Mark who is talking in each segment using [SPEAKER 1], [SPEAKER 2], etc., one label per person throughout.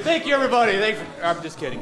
[SPEAKER 1] right, thank you, everybody. I'm just kidding.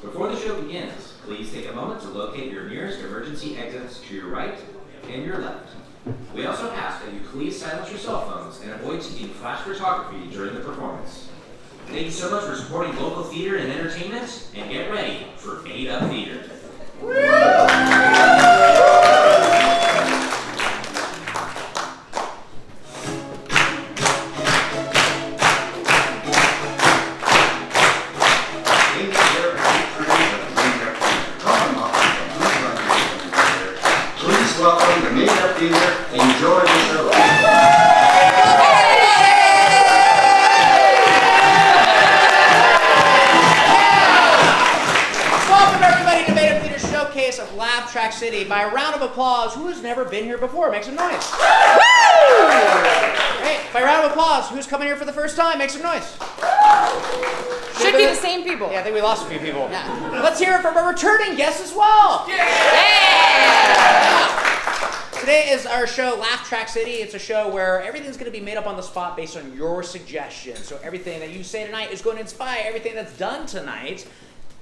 [SPEAKER 2] Before the show begins, please take a moment to locate your nearest emergency exits to your right and your left. We also ask that you please silence your cell phones and avoid taking flash photography during the performance. Thank you so much for supporting local theater and entertainment, and get ready for Made Up Theater.
[SPEAKER 3] Laugh Track City by a round of applause. Who has never been here before? Make some noise. Great. By a round of applause, who's coming here for the first time? Make some noise.
[SPEAKER 4] Should be the same people.
[SPEAKER 3] Yeah, I think we lost a few people.
[SPEAKER 4] Yeah.
[SPEAKER 3] Let's hear it from a returning guest as well.
[SPEAKER 4] Yeah!
[SPEAKER 3] Today is our show, Laugh Track City. It's a show where everything's going to be made up on the spot based on your suggestions. So everything that you say tonight is going to inspire everything that's done tonight.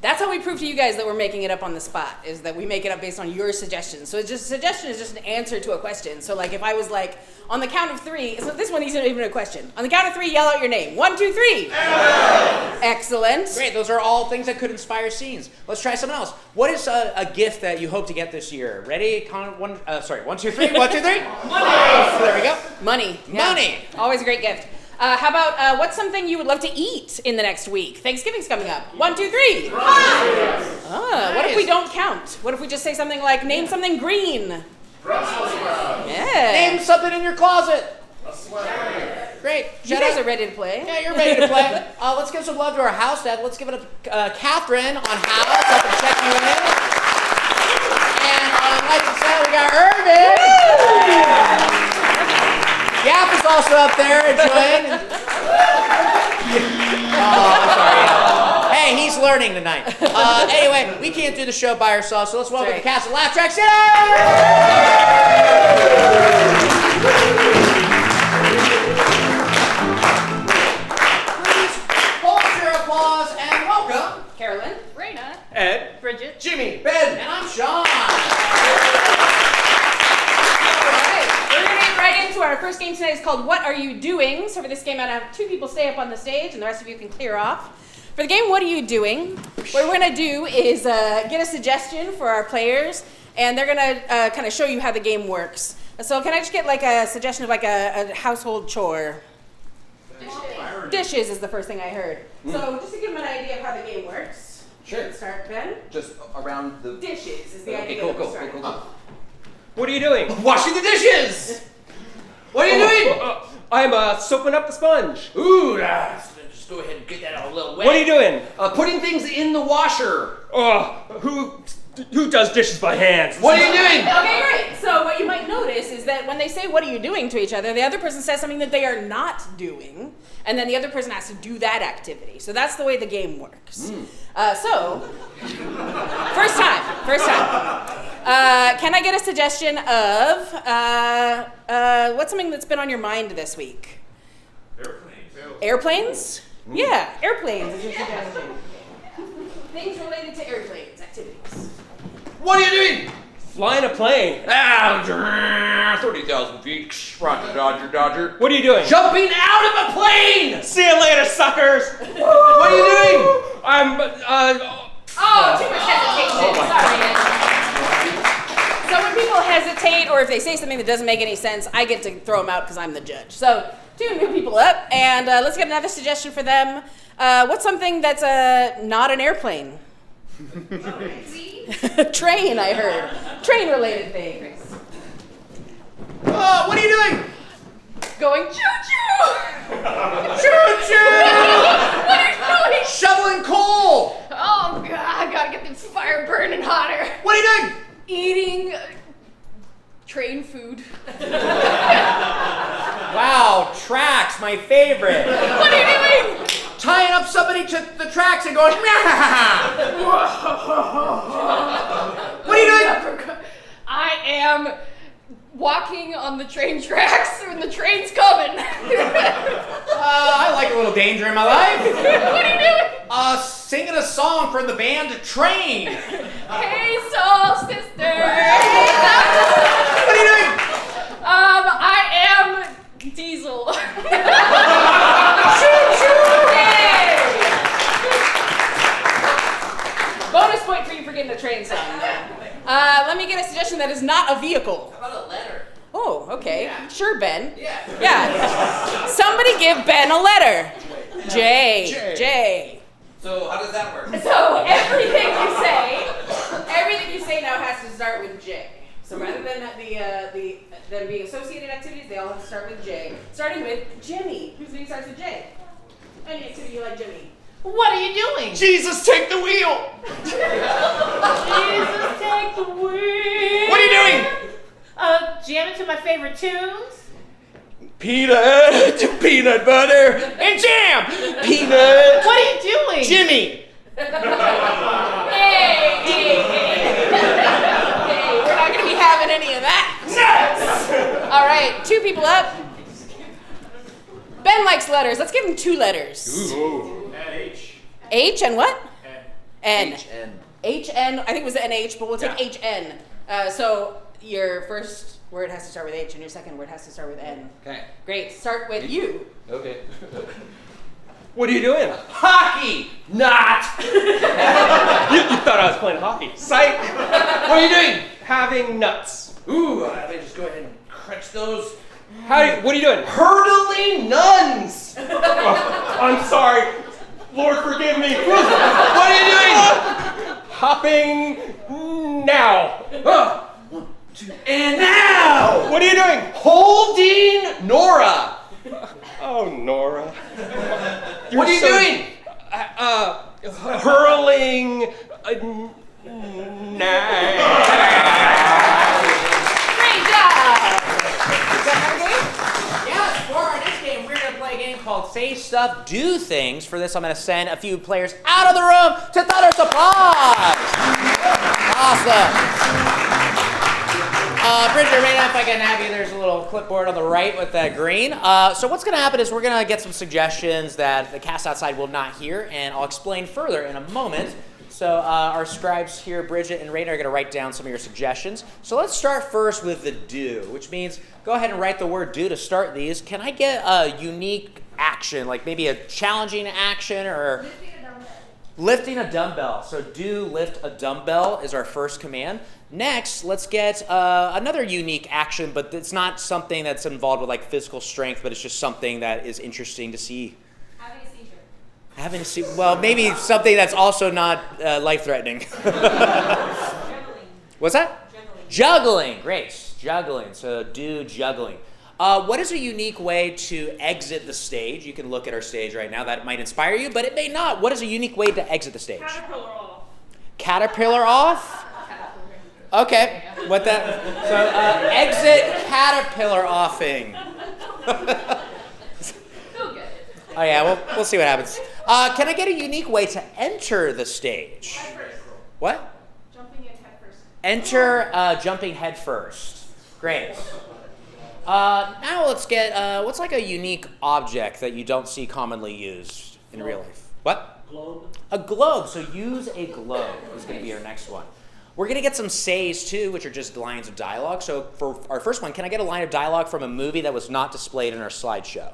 [SPEAKER 4] That's how we prove to you guys that we're making it up on the spot, is that we make it up based on your suggestions. So it's just, suggestion is just an answer to a question. So like if I was like, on the count of 3, so this one isn't even a question. On the count of 3, yell out your name. 1, 2, 3. Excellent.
[SPEAKER 3] Great, those are all things that could inspire scenes. Let's try something else. What is a gift that you hope to get this year? Ready? 1, 2, 3. 1, 2, 3. Money. There we go.
[SPEAKER 4] Money. Yeah.
[SPEAKER 3] Money.
[SPEAKER 4] Always a great gift. How about what's something you would love to eat in the next week? Thanksgiving's coming up. 1, 2, 3.
[SPEAKER 3] Nice.
[SPEAKER 4] What if we don't count? What if we just say something like, name something green?
[SPEAKER 5] Brussels sprouts.
[SPEAKER 4] Yeah.
[SPEAKER 3] Name something in your closet.
[SPEAKER 5] A sweater.
[SPEAKER 3] Great.
[SPEAKER 4] You guys are ready to play.
[SPEAKER 3] Yeah, you're ready to play. Let's give some love to our house dad. Let's give it to Catherine on house. Helping check you in. And on lights and sound, we got Irvin. Gap is also up there enjoying. Oh, I'm sorry. Hey, he's learning tonight. Anyway, we can't do the show by ourselves, so let's welcome the cast of Laugh Track City! Please hold your applause and welcome
[SPEAKER 4] Carolyn.
[SPEAKER 6] Raina.
[SPEAKER 1] Ed.
[SPEAKER 6] Bridget.
[SPEAKER 1] Jimmy. Ben.
[SPEAKER 3] and I'm Sean.
[SPEAKER 4] We're going to get right into our first game tonight. It's called What Are You Doing? So for this game, I'd have 2 people stay up on the stage, and the rest of you can clear off. For the game, What Are You Doing? What we're going to do is get a suggestion for our players, and they're going to kind of show you how the game works. So can I just get like a suggestion of like a household chore? Dishes is the first thing I heard. So just to give them an idea of how the game works.
[SPEAKER 1] Sure.
[SPEAKER 4] Let's start, Ben.
[SPEAKER 1] Just around the...
[SPEAKER 4] Dishes is the
[SPEAKER 1] Okay,
[SPEAKER 4] idea.
[SPEAKER 1] cool.
[SPEAKER 4] that we're starting.
[SPEAKER 1] What are you doing?
[SPEAKER 3] Washing the dishes! What are you doing?
[SPEAKER 1] I'm soaping up the sponge.
[SPEAKER 3] Ooh, just go ahead and get that all a little wet.
[SPEAKER 1] What are you doing?
[SPEAKER 3] Putting things in the washer.
[SPEAKER 1] Who does dishes by hands?
[SPEAKER 3] What are you doing?
[SPEAKER 4] Okay, great. So what you might notice is that when they say, what are you doing to each other, the other person says something that they are not doing, and then the other person has to do that activity. So that's the way the game works. First time. Can I get a suggestion of what's something that's been on your mind this week? Airplanes? Yeah, airplanes is your suggestion. Things related to airplanes, activities.
[SPEAKER 3] What are you doing?
[SPEAKER 1] Flying a plane.
[SPEAKER 3] 30,000 feet. Roger, Dodger.
[SPEAKER 1] What are you doing?
[SPEAKER 3] Jumping out of a plane!
[SPEAKER 1] See you later, suckers.
[SPEAKER 3] What are you doing?
[SPEAKER 1] I'm
[SPEAKER 4] Too much hesitation. Sorry. So when people hesitate, or if they say something that doesn't make any sense, I get to throw them out because I'm the judge. So 2 new people up, and let's get another suggestion for them. What's something that's not an airplane? Train, I heard. Train-related things.
[SPEAKER 3] What are you doing?
[SPEAKER 6] Going choo-choo.
[SPEAKER 3] Choo-choo!
[SPEAKER 6] What are you doing?
[SPEAKER 3] Shoveling coal!
[SPEAKER 6] Oh, God, I gotta get this fire burning hotter.
[SPEAKER 3] What are you doing?
[SPEAKER 6] Eating train food.
[SPEAKER 3] Wow, tracks, my favorite.
[SPEAKER 6] What are you doing?
[SPEAKER 3] Tying up somebody to the tracks and going, Meow. What are you doing?
[SPEAKER 6] I am walking on the train tracks when the train's coming.
[SPEAKER 3] I like a little danger in my life.
[SPEAKER 6] What are you doing?
[SPEAKER 3] Singing a song from the band Train.
[SPEAKER 6] Hey, soul sister.
[SPEAKER 3] What are you doing?
[SPEAKER 6] I am Diesel.
[SPEAKER 4] Bonus point for you for getting a train song. Let me get a suggestion that is not a vehicle.
[SPEAKER 3] How about a letter?
[SPEAKER 4] Oh, okay.
[SPEAKER 3] Yeah.
[SPEAKER 4] Sure, Ben.
[SPEAKER 3] Yeah.
[SPEAKER 4] Somebody give Ben a letter. J.
[SPEAKER 3] So how does that work?
[SPEAKER 4] So everything you say now has to start with J. So rather than them being associated activities, they all have to start with J. Starting with Jimmy. Whose name starts with J? Any activity you like, Jimmy.
[SPEAKER 6] What are you doing?
[SPEAKER 1] Jesus, take the wheel.
[SPEAKER 6] Jesus, take the wind.
[SPEAKER 3] What are you doing?
[SPEAKER 6] Jamming to my favorite tunes.
[SPEAKER 3] Peanut butter and jam. Peanut.
[SPEAKER 6] What are you doing?
[SPEAKER 3] Jimmy.
[SPEAKER 4] Hey, we're not going to be having any of that. All right, 2 people up. Ben likes letters. Let's give him 2 letters.
[SPEAKER 1] Ooh.
[SPEAKER 4] H and what? N.
[SPEAKER 3] H-N.
[SPEAKER 4] H-N, I think it was N-H, but we'll take
[SPEAKER 1] Yeah.
[SPEAKER 4] H-N. So your first word has to start with H and your second word has to start with N.
[SPEAKER 3] Okay.
[SPEAKER 4] Great, start with you.
[SPEAKER 3] Okay.
[SPEAKER 1] What are you doing?
[SPEAKER 3] Hockey. Not.
[SPEAKER 1] You thought I was playing hockey. Psych!
[SPEAKER 3] What are you doing?
[SPEAKER 1] Having nuts.
[SPEAKER 3] Ooh, let me just go ahead and crunch those.
[SPEAKER 1] What are you doing?
[SPEAKER 3] Hurdling nuns.
[SPEAKER 1] Oh, I'm sorry. Lord, forgive me.
[SPEAKER 3] What are you doing?
[SPEAKER 1] Hopping now.
[SPEAKER 3] And now,
[SPEAKER 1] What are you doing?
[SPEAKER 3] holding Nora.
[SPEAKER 1] Oh, Nora.
[SPEAKER 3] What are you doing?
[SPEAKER 1] Hurling.
[SPEAKER 4] Great job! Is that our game? Yes, for our next game, we're going to play a game called Say Stuff, Do Things. For this, I'm going to send a few players out of the room to thunder some applause. Awesome. Bridget, right now, if I can have you, there's a little clipboard on the right with that green. So what's going to happen is we're going to get some suggestions that the cast outside will not hear, and I'll explain further in a moment. So our scribes here, Bridget and Raina, are going to write down some of your suggestions. So let's start first with the do, which means go ahead and write the word do to start these. Can I get a unique action, like maybe a challenging action or... Lifting a dumbbell. So do lift a dumbbell is our first command. Next, let's get another unique action, but it's not something that's involved with like physical strength, but it's just something that is interesting to see.
[SPEAKER 6] Having a seizure.
[SPEAKER 4] Having a seizure. Well, maybe something that's also not life-threatening. What's that? Juggling. Great. Juggling. So do juggling. What is a unique way to exit the stage? You can look at our stage right now. That might inspire you, but it may not. What is a unique way to exit the stage?
[SPEAKER 6] Caterpillar off.
[SPEAKER 4] Caterpillar off? Okay. What that? So exit caterpillar offing.
[SPEAKER 6] You'll get it.
[SPEAKER 4] Oh yeah, we'll see what happens. Can I get a unique way to enter the stage?
[SPEAKER 6] Head first.
[SPEAKER 4] What?
[SPEAKER 6] Jumping in head first.
[SPEAKER 4] Enter jumping head first. Great. Now let's get, what's like a unique object that you don't see commonly used in real life? What?
[SPEAKER 5] Globe.
[SPEAKER 4] A globe. So use a globe is going to be our next one. We're going to get some says too, which are just lines of dialogue. So for our first one, can I get a line of dialogue from a movie that was not displayed in our slideshow?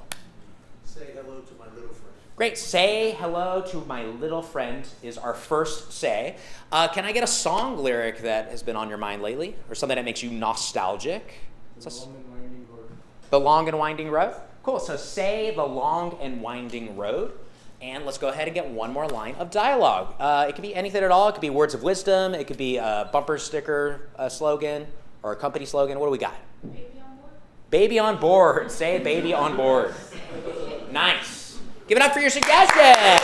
[SPEAKER 5] Say hello to my little friend.
[SPEAKER 4] Great. Say hello to my little friend is our first say. Can I get a song lyric that has been on your mind lately or something that makes you nostalgic? The long and winding road. Cool. So say the long and winding road. And let's go ahead and get one more line of dialogue. It could be anything at all. It could be words of wisdom. It could be a bumper sticker slogan or a company slogan. What do we got?
[SPEAKER 6] Baby on board.
[SPEAKER 4] Baby on board. Say baby on board. Nice. Give it up for your suggestions.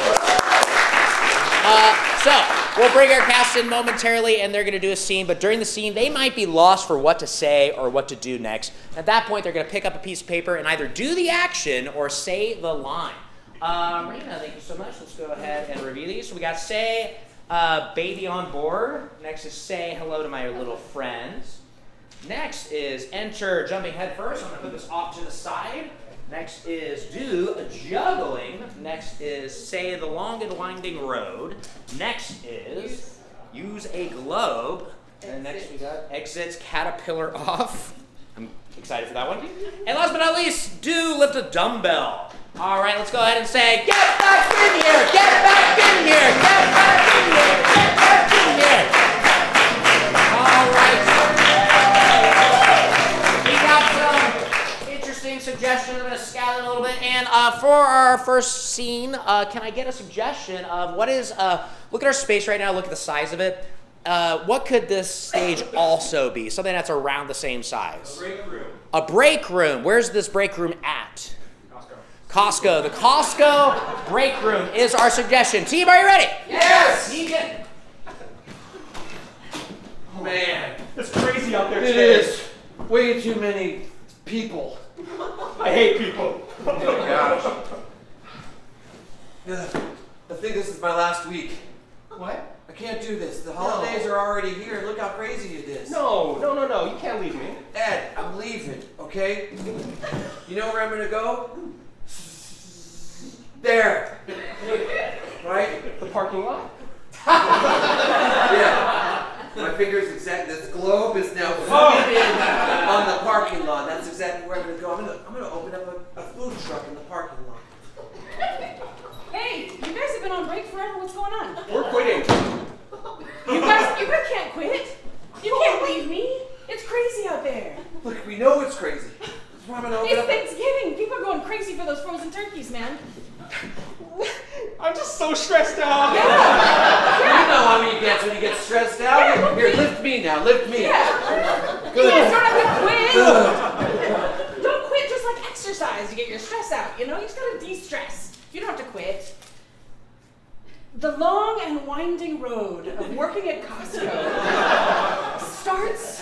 [SPEAKER 4] So we'll bring our cast in momentarily, and they're going to do a scene. But during the scene, they might be lost for what to say or what to do next. At that point, they're going to pick up a piece of paper and either do the action or say the line. Raina, thank you so much. Let's go ahead and review these. So we got say baby on board. Next is say hello to my little friends. Next is enter jumping head first. I'm going to put this off to the side. Next is do juggling. Next is say the long and winding road. Next is use a globe. And next we got exits caterpillar off. I'm excited for that one. And last but not least, do lift a dumbbell. All right, let's go ahead and say, get back in here, get back in here, get back in here, get back in here. All right. We got some interesting suggestions. I'm going to scout it a little bit. And for our first scene, can I get a suggestion of what is, look at our space right now, look at the size of it. What could this stage also be? Something that's around the same size.
[SPEAKER 1] A break room.
[SPEAKER 4] A break room. Where's this break room at? Costco. The Costco break room is our suggestion. Team, are you ready?
[SPEAKER 5] Yes!
[SPEAKER 4] Begin.
[SPEAKER 5] Man,
[SPEAKER 1] It's crazy out there
[SPEAKER 5] it
[SPEAKER 1] today.
[SPEAKER 5] is way too many people.
[SPEAKER 1] I hate people.
[SPEAKER 5] Oh my gosh. I think this is my last week.
[SPEAKER 1] What?
[SPEAKER 5] I can't do this. The holidays are already here. Look how crazy it is.
[SPEAKER 1] No. You can't leave me.
[SPEAKER 5] Ed, I'm leaving, okay? You know where I'm gonna go? There. Right?
[SPEAKER 1] The parking lot?
[SPEAKER 5] Yeah. My finger's this globe is now floating on the parking lot. That's exactly where I'm gonna go. I'm gonna open up a food truck in the parking lot.
[SPEAKER 4] Hey, you guys have been on break forever. What's going on?
[SPEAKER 1] We're quitting.
[SPEAKER 4] You guys can't quit. You can't leave me. It's crazy out there.
[SPEAKER 5] Look, we know it's crazy. That's why I'm gonna open
[SPEAKER 4] It's
[SPEAKER 5] up.
[SPEAKER 4] Thanksgiving. People are going crazy for those frozen turkeys, man.
[SPEAKER 1] I'm just so stressed out.
[SPEAKER 5] You know how he gets when he gets stressed out. Here, lift me now. Lift me.
[SPEAKER 4] Yeah. You guys don't have to quit. Don't quit, just like exercise to get your stress out. You just gotta de-stress. You don't have to quit. The long and winding road of working at Costco starts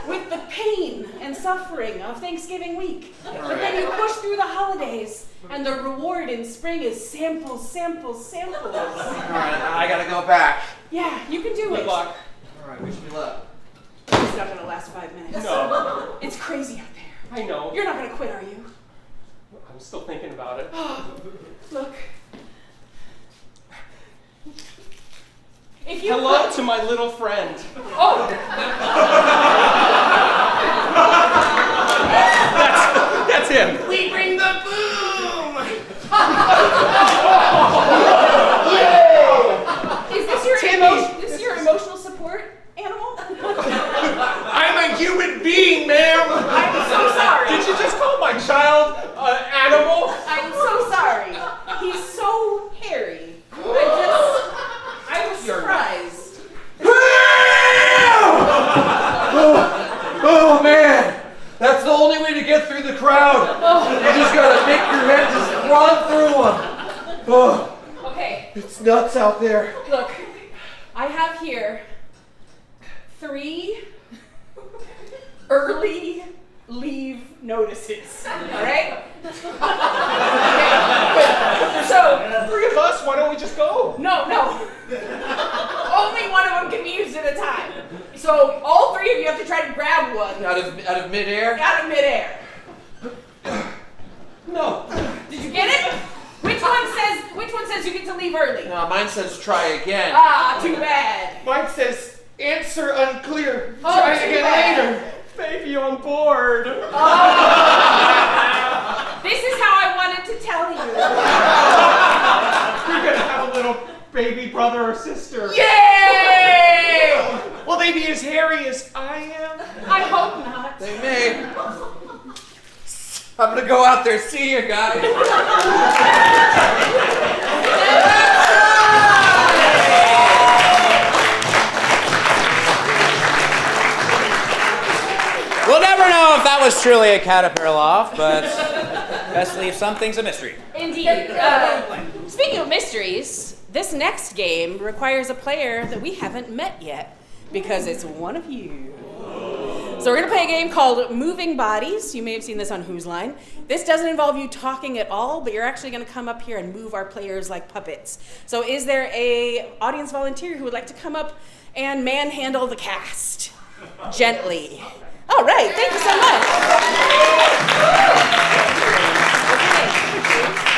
[SPEAKER 4] with the pain and suffering of Thanksgiving week. But then you push through the holidays, and the reward in spring is samples.
[SPEAKER 5] All right, I gotta go back.
[SPEAKER 4] Yeah, you can do it.
[SPEAKER 1] Good luck.
[SPEAKER 5] All right, wish me luck.
[SPEAKER 4] It's not gonna last 5 minutes.
[SPEAKER 1] No.
[SPEAKER 4] It's crazy out there.
[SPEAKER 1] I know.
[SPEAKER 4] You're not gonna quit, are you?
[SPEAKER 1] I'm still thinking about it.
[SPEAKER 4] Look. If you
[SPEAKER 1] Hello to my little friend.
[SPEAKER 4] Oh!
[SPEAKER 1] That's him.
[SPEAKER 5] We bring the boom!
[SPEAKER 4] Is this your emotional support animal?
[SPEAKER 5] I'm a human being, ma'am!
[SPEAKER 4] I'm so sorry.
[SPEAKER 1] Did you just call my child animal?
[SPEAKER 4] I'm so sorry. He's so hairy. I was surprised.
[SPEAKER 5] Oh man! That's the only way to get through the crowd. You just gotta make your head just run through them. Oh,
[SPEAKER 4] Okay,
[SPEAKER 5] it's nuts out there.
[SPEAKER 4] look. I have here 3 early leave notices. All right? So,
[SPEAKER 1] 3 of us. Why don't we just go?
[SPEAKER 4] no. Only one of them can be used at a time. So all 3 of you have to try to grab one
[SPEAKER 5] Out of midair?
[SPEAKER 4] out of midair.
[SPEAKER 5] No.
[SPEAKER 4] Did you get it? Which one says you get to leave early?
[SPEAKER 5] No, mine says try again.
[SPEAKER 4] Ah, too bad.
[SPEAKER 1] Mine says answer unclear.
[SPEAKER 4] Oh,
[SPEAKER 1] Try
[SPEAKER 4] too
[SPEAKER 1] again
[SPEAKER 4] bad.
[SPEAKER 1] later. Baby on board.
[SPEAKER 4] This is how I wanted to tell you.
[SPEAKER 1] You're gonna have a little baby brother or sister.
[SPEAKER 4] Yay!
[SPEAKER 1] Will they be as hairy as I am?
[SPEAKER 4] I hope not.
[SPEAKER 5] They may. I'm gonna go out there. See you guys.
[SPEAKER 3] We'll never know if that was truly a caterpillar off, but best leave some things a mystery.
[SPEAKER 4] Indeed. Speaking of mysteries, this next game requires a player that we haven't met yet because it's one of you. So we're going to play a game called Moving Bodies. You may have seen this on Who's Line. This doesn't involve you talking at all, but you're actually going to come up here and move our players like puppets. So is there a audience volunteer who would like to come up and manhandle the cast gently? All right, thank you so much.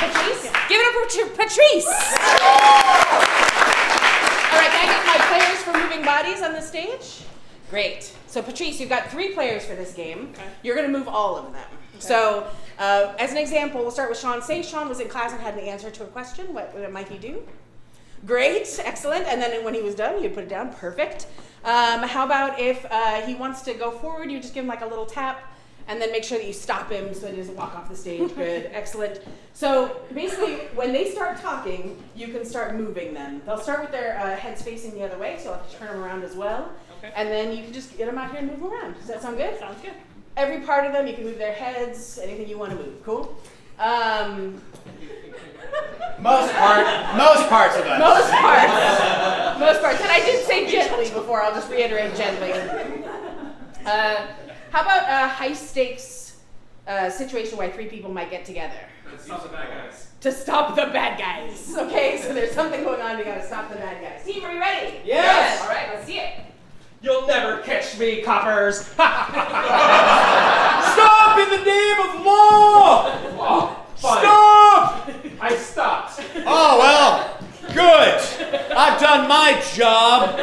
[SPEAKER 4] Patrice? Give it up for Patrice. All right, can I get my players for Moving Bodies on the stage? Great. So Patrice, you've got 3 players for this game. Okay. You're going to move all of them. Okay. So as an example, we'll start with Sean. Say Sean was in class and had an answer to a question. What might he do? Great, excellent. And then when he was done, you'd put it down. Perfect. How about if he wants to go forward, you just give him like a little tap and then make sure that you stop him so that he doesn't walk off the stage. Good, excellent. So basically, when they start talking, you can start moving them. They'll start with their heads facing the other way, so I'll have to turn them around as well. Okay. And then you can just get them out here and move them around. Does that sound good? Sounds good. Every part of them, you can move their heads, anything you want to move. Cool?
[SPEAKER 3] Most parts of us.
[SPEAKER 4] Most parts. Most parts. And I did say gently before. I'll just reiterate gently. How about a high-stakes situation where 3 people might get together?
[SPEAKER 1] Let's stop the bad guys.
[SPEAKER 4] To stop the bad guys. Okay, so there's something going on. We gotta stop the bad guys. Team, are you ready?
[SPEAKER 1] Yes.
[SPEAKER 4] All right, let's see it.
[SPEAKER 1] You'll never catch me, coppers.
[SPEAKER 3] Stop in the name of law!
[SPEAKER 1] Oh, fine.
[SPEAKER 3] Stop!
[SPEAKER 1] I stopped.
[SPEAKER 3] Oh, well, good. I've done my job.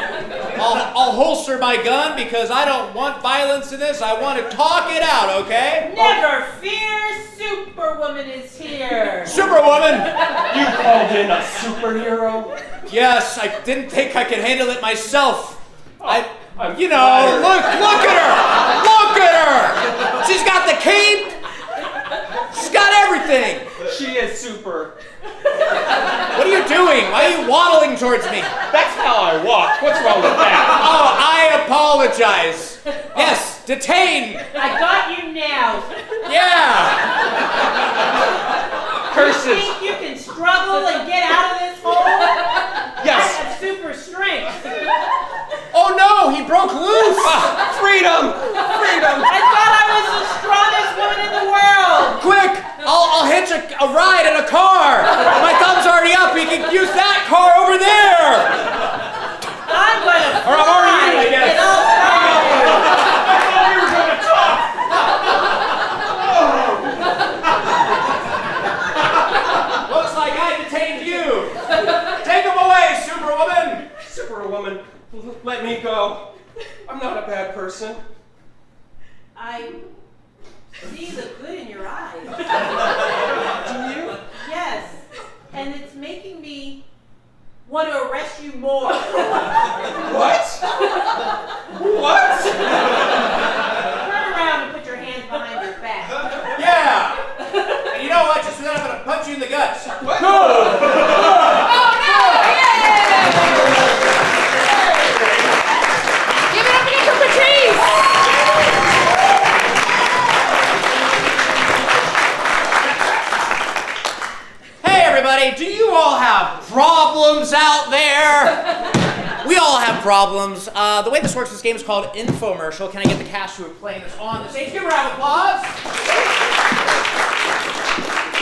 [SPEAKER 3] I'll holster my gun because I don't want violence in this. I want to talk it out, okay?
[SPEAKER 7] Never fear, Superwoman is here.
[SPEAKER 3] Superwoman!
[SPEAKER 1] You called in a superhero?
[SPEAKER 3] Yes, I didn't think I could handle it myself.
[SPEAKER 1] I'm
[SPEAKER 3] You know,
[SPEAKER 1] flattered.
[SPEAKER 3] look at her! Look at her! She's got the cape! She's got everything!
[SPEAKER 1] She is super.
[SPEAKER 3] What are you doing? Why are you waddling towards me?
[SPEAKER 1] That's how I walk. What's wrong with that?
[SPEAKER 3] Oh, I apologize. Yes, detain!
[SPEAKER 7] I got you now.
[SPEAKER 3] Yeah!
[SPEAKER 7] You
[SPEAKER 1] Curses.
[SPEAKER 7] think you can struggle and get out of this hole?
[SPEAKER 1] Yes.
[SPEAKER 7] I have super strength.
[SPEAKER 3] Oh no, he broke loose!
[SPEAKER 1] Freedom. Freedom.
[SPEAKER 7] I thought I was the strongest woman in the world.
[SPEAKER 3] Quick! I'll hitch a ride in a car! My thumb's already up, he can use that car over there!
[SPEAKER 7] I'm gonna
[SPEAKER 3] Or I'm already in, I guess.
[SPEAKER 7] and I'll follow you.
[SPEAKER 1] I thought we were going to talk.
[SPEAKER 3] Looks like I detained you! Take him away, Superwoman!
[SPEAKER 1] Superwoman, let me go. I'm not a bad person.
[SPEAKER 7] I see the good in your eyes.
[SPEAKER 1] Do you?
[SPEAKER 7] Yes, and it's making me want to arrest you more.
[SPEAKER 1] What? What?
[SPEAKER 7] Turn around and put your hands behind your back.
[SPEAKER 3] Yeah! And you know what? Just for that, I'm gonna punch you in the guts.
[SPEAKER 1] What?
[SPEAKER 4] Give it up again for Patrice!
[SPEAKER 3] Hey everybody, do you all have problems out there? We all have problems. The way this works, this game is called infomercial. Can I get the cast who are playing this on the stage? Give her a round of applause.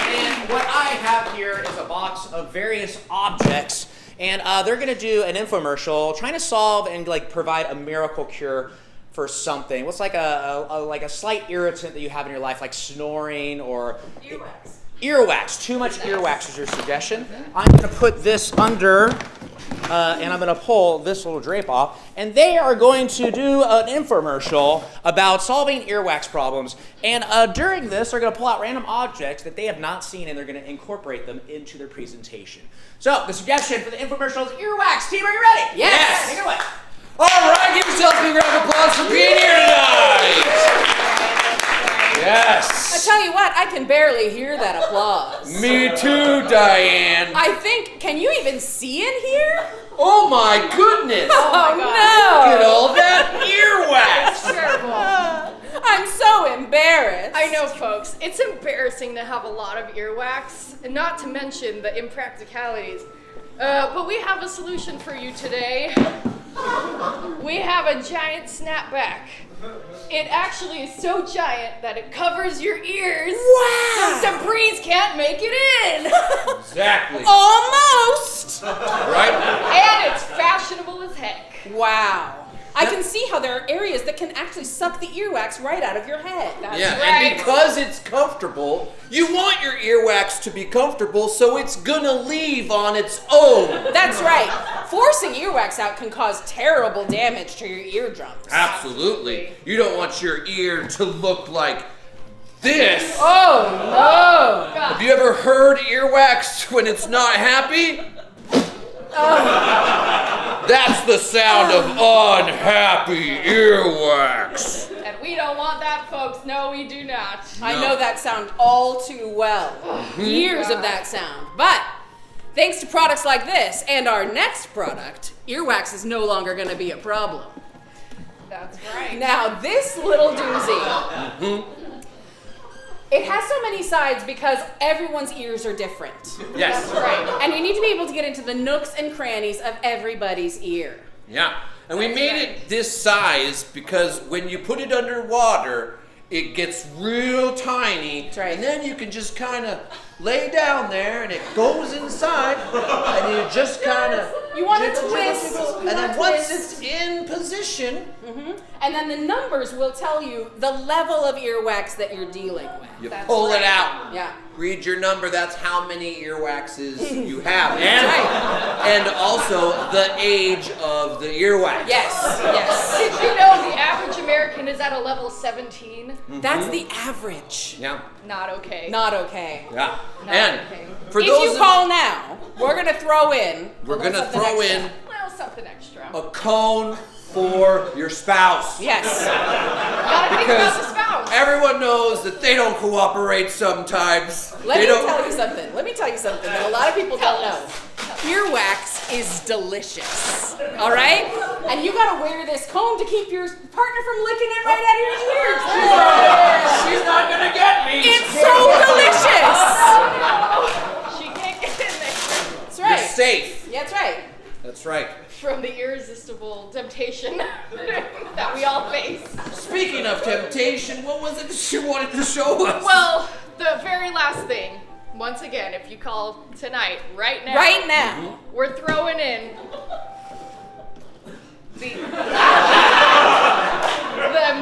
[SPEAKER 3] And what I have here is a box of various objects, and they're gonna do an infomercial trying to solve and like provide a miracle cure for something. What's like a slight irritant that you have in your life, like snoring or
[SPEAKER 7] Earwax.
[SPEAKER 3] earwax. Too much earwax is your suggestion. I'm gonna put this under, and I'm gonna pull this little drape off, and they are going to do an infomercial about solving earwax problems. And during this, they're gonna pull out random objects that they have not seen, and they're gonna incorporate them into their presentation. So the suggestion for the infomercial is earwax. Team, are you ready?
[SPEAKER 5] Yes.
[SPEAKER 3] Take it away.
[SPEAKER 5] All right, give yourself a big round of applause for being here tonight.
[SPEAKER 4] I
[SPEAKER 5] Yes.
[SPEAKER 4] tell you what, I can barely hear that applause.
[SPEAKER 5] Me too, Diane.
[SPEAKER 4] I think, can you even see in here?
[SPEAKER 5] Oh my goodness.
[SPEAKER 4] Oh,
[SPEAKER 5] Look
[SPEAKER 4] no!
[SPEAKER 5] at all that earwax.
[SPEAKER 6] Terrible.
[SPEAKER 4] I'm so embarrassed.
[SPEAKER 6] I know, folks. It's embarrassing to have a lot of earwax, and not to mention the impracticalities. But we have a solution for you today. We have a giant snapback. It actually is so giant that it covers your ears.
[SPEAKER 4] Wow!
[SPEAKER 6] So breeze can't make it in.
[SPEAKER 5] Exactly.
[SPEAKER 4] Almost!
[SPEAKER 5] Right?
[SPEAKER 6] And it's fashionable as heck.
[SPEAKER 4] Wow. I can see how there are areas that can actually suck the earwax right out of your head.
[SPEAKER 6] That's
[SPEAKER 5] Yeah,
[SPEAKER 6] right.
[SPEAKER 5] and because it's comfortable, you want your earwax to be comfortable, so it's gonna leave on its own.
[SPEAKER 4] That's right. Forcing earwax out can cause terrible damage to your eardrums.
[SPEAKER 5] Absolutely. You don't want your ear to look like this.
[SPEAKER 4] Oh, no.
[SPEAKER 5] Have you ever heard earwax when it's not happy? That's the sound of unhappy earwax.
[SPEAKER 6] And we don't want that, folks. No, we do not.
[SPEAKER 4] I know that sound all too well. Years of that sound. But thanks to products like this and our next product, earwax is no longer going to be a problem.
[SPEAKER 6] That's right.
[SPEAKER 4] Now, this little doozy. It has so many sides because everyone's ears are different.
[SPEAKER 5] Yes.
[SPEAKER 4] Right. And you need to be able to get into the nooks and crannies of everybody's ear.
[SPEAKER 5] Yeah. And we
[SPEAKER 4] That's
[SPEAKER 5] made
[SPEAKER 4] right.
[SPEAKER 5] it this size because when you put it underwater, it gets real tiny.
[SPEAKER 4] That's right.
[SPEAKER 5] And then you can just kind of lay down there and it goes inside and you just kind of
[SPEAKER 4] You want to twist.
[SPEAKER 5] and then once it's in position,
[SPEAKER 4] And then the numbers will tell you the level of earwax that you're dealing with.
[SPEAKER 5] you
[SPEAKER 6] That's
[SPEAKER 5] pull
[SPEAKER 6] right.
[SPEAKER 5] it out.
[SPEAKER 4] Yeah.
[SPEAKER 5] Read your number, that's how many earwaxes you have.
[SPEAKER 4] Right.
[SPEAKER 5] And also the age of the earwax.
[SPEAKER 4] Yes. Yes.
[SPEAKER 6] Did you know the average American is at a level 17?
[SPEAKER 4] That's the average.
[SPEAKER 5] Yeah.
[SPEAKER 6] Not okay.
[SPEAKER 4] Not okay.
[SPEAKER 5] Yeah.
[SPEAKER 6] Not
[SPEAKER 5] And
[SPEAKER 6] okay.
[SPEAKER 5] for
[SPEAKER 4] If
[SPEAKER 5] those
[SPEAKER 4] you
[SPEAKER 5] of-
[SPEAKER 4] call now, we're gonna throw in.
[SPEAKER 5] we're
[SPEAKER 4] a little
[SPEAKER 5] gonna
[SPEAKER 4] something
[SPEAKER 5] throw
[SPEAKER 4] extra.
[SPEAKER 5] in
[SPEAKER 6] Well, something extra.
[SPEAKER 5] a cone for your spouse.
[SPEAKER 4] Yes.
[SPEAKER 6] Gotta think about the spouse.
[SPEAKER 5] Everyone knows that they don't cooperate sometimes.
[SPEAKER 4] Let
[SPEAKER 5] they
[SPEAKER 4] me
[SPEAKER 5] don't.
[SPEAKER 4] tell you something. Let me tell you something that a lot of people don't know. Earwax is delicious. All right? And you gotta wear this comb to keep your partner from licking it right out of your ears.
[SPEAKER 1] She's not gonna get me.
[SPEAKER 4] It's so delicious.
[SPEAKER 6] She can't get in there
[SPEAKER 4] That's
[SPEAKER 5] You're
[SPEAKER 4] right.
[SPEAKER 5] safe.
[SPEAKER 4] Yeah, that's right.
[SPEAKER 5] That's right.
[SPEAKER 6] from the irresistible temptation that we all face.
[SPEAKER 5] Speaking of temptation, what was it that you wanted to show us?
[SPEAKER 6] Well, the very last thing, once again, if you call tonight, right now,
[SPEAKER 4] Right now.
[SPEAKER 6] we're throwing in the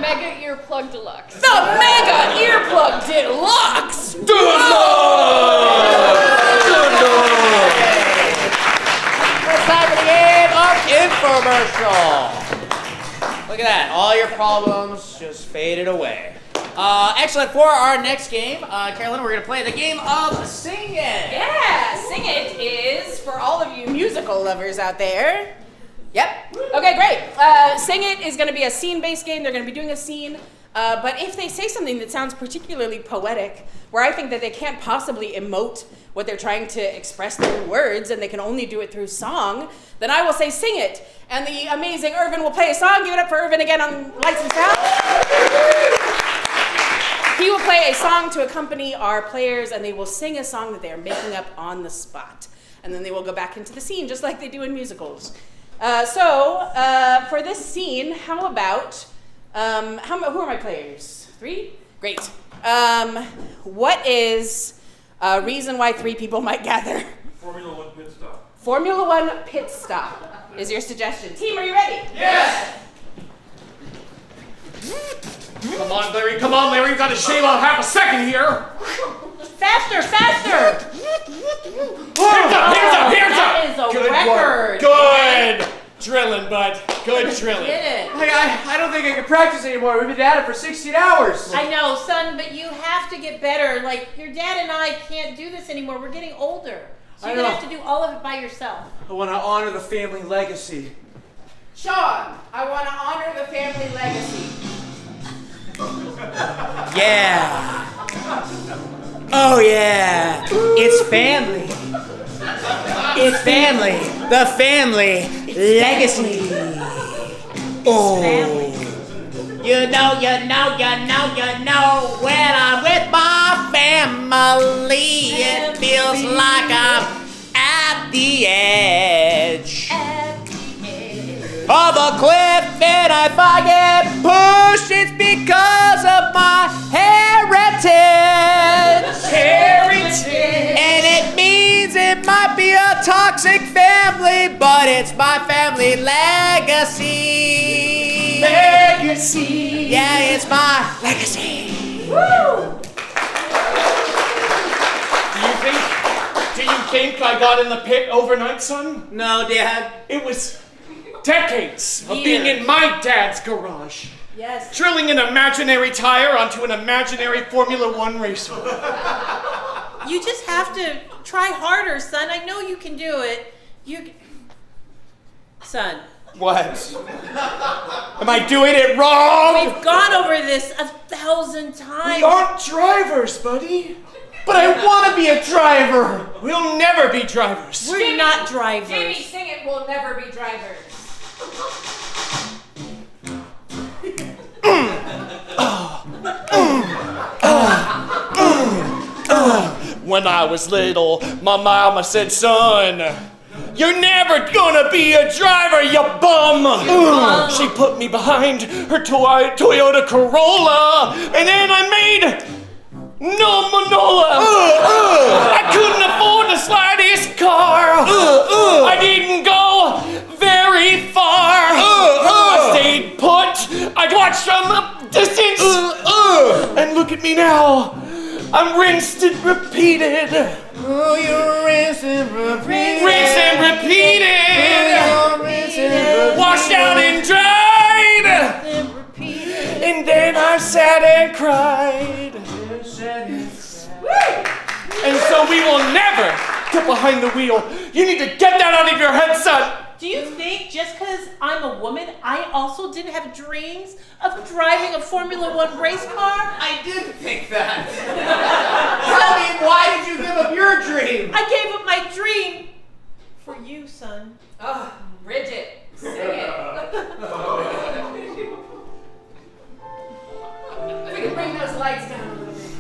[SPEAKER 6] Mega Earplug Deluxe.
[SPEAKER 4] The Mega Earplug Deluxe. It's time for the game of infomercial.
[SPEAKER 3] Look at that. All your problems just faded away. Excellent. For our next game, Carolyn, we're going to play the game of Sing It.
[SPEAKER 4] Yeah, Sing It is for all of you musical lovers out there. Yep. Okay, great. Sing It is going to be a scene-based game. They're going to be doing a scene. But if they say something that sounds particularly poetic, where I think that they can't possibly emote what they're trying to express through words and they can only do it through song, then I will say sing it. And the amazing Irvin will play a song. Give it up for Irvin again on Lights and Sound. He will play a song to accompany our players, and they will sing a song that they are making up on the spot. And then they will go back into the scene, just like they do in musicals. For this scene, how about, who are my players? 3? Great. What is a reason why 3 people might gather?
[SPEAKER 1] Formula One pit stop.
[SPEAKER 4] Formula One pit stop is your suggestion. Team, are you ready?
[SPEAKER 1] Yes!
[SPEAKER 8] Come on, Larry, we've got to shave off half a second here.
[SPEAKER 7] Faster, faster!
[SPEAKER 8] Hands up!
[SPEAKER 7] That is a
[SPEAKER 8] Good
[SPEAKER 7] record.
[SPEAKER 8] work. Good drilling, bud. Good drilling.
[SPEAKER 7] Did it.
[SPEAKER 9] Hey, I don't think I can practice anymore. We've been at it for 16 hours.
[SPEAKER 7] I know, son, but you have to get better. Like, your dad and I can't do this anymore. We're getting older. So you're
[SPEAKER 9] I
[SPEAKER 7] going
[SPEAKER 9] know.
[SPEAKER 7] to have to do all of it by yourself.
[SPEAKER 9] I want to honor the family legacy.
[SPEAKER 4] Sean, I want to honor the family legacy.
[SPEAKER 3] Yeah. Oh, yeah. It's family. It's family. The family legacy. Oh. You know, when I'm with my family, it feels like I'm at the edge of a cliff, and if I get pushed, it's because of my heritage. And it means it might be a toxic family, but it's my family legacy.
[SPEAKER 8] Legacy.
[SPEAKER 3] Yeah, it's my legacy.
[SPEAKER 8] Do you think I got in the pit overnight, son?
[SPEAKER 3] No, Dad.
[SPEAKER 8] It was decades of being in my dad's garage,
[SPEAKER 7] Yes.
[SPEAKER 8] drilling an imaginary tire onto an imaginary Formula One racer.
[SPEAKER 7] You just have to try harder, son. I know you can do it. Son,
[SPEAKER 8] What? Am I doing it wrong?
[SPEAKER 7] we've gone over this 1,000 times.
[SPEAKER 8] We aren't drivers, buddy. But I want to be a driver. We'll never be drivers.
[SPEAKER 7] We're not drivers.
[SPEAKER 4] Jamie, sing it, we'll never be drivers.
[SPEAKER 8] When I was little, my mama said, son, you're never gonna be a driver, you bum! She put me behind her Toyota Corolla, and then I made no manola. I couldn't afford the slightest car. I didn't go very far. I stayed put. I watched from a distance. And look at me now. I'm rinsed and repeated.
[SPEAKER 3] Oh, you're rinsed and repeated.
[SPEAKER 8] Rinsed and repeated. Washed out and dried. And then I sat and cried. And so we will never get behind the wheel. You need to get that out of your head, son.
[SPEAKER 7] Do you think just because I'm a woman, I also didn't have dreams of driving a Formula One race car?
[SPEAKER 5] I did think that.
[SPEAKER 9] Tell me, why did you give up your dream?
[SPEAKER 7] I gave up my dream for you, son.
[SPEAKER 4] Oh, Bridget, sing it. We can bring those lights down a little bit.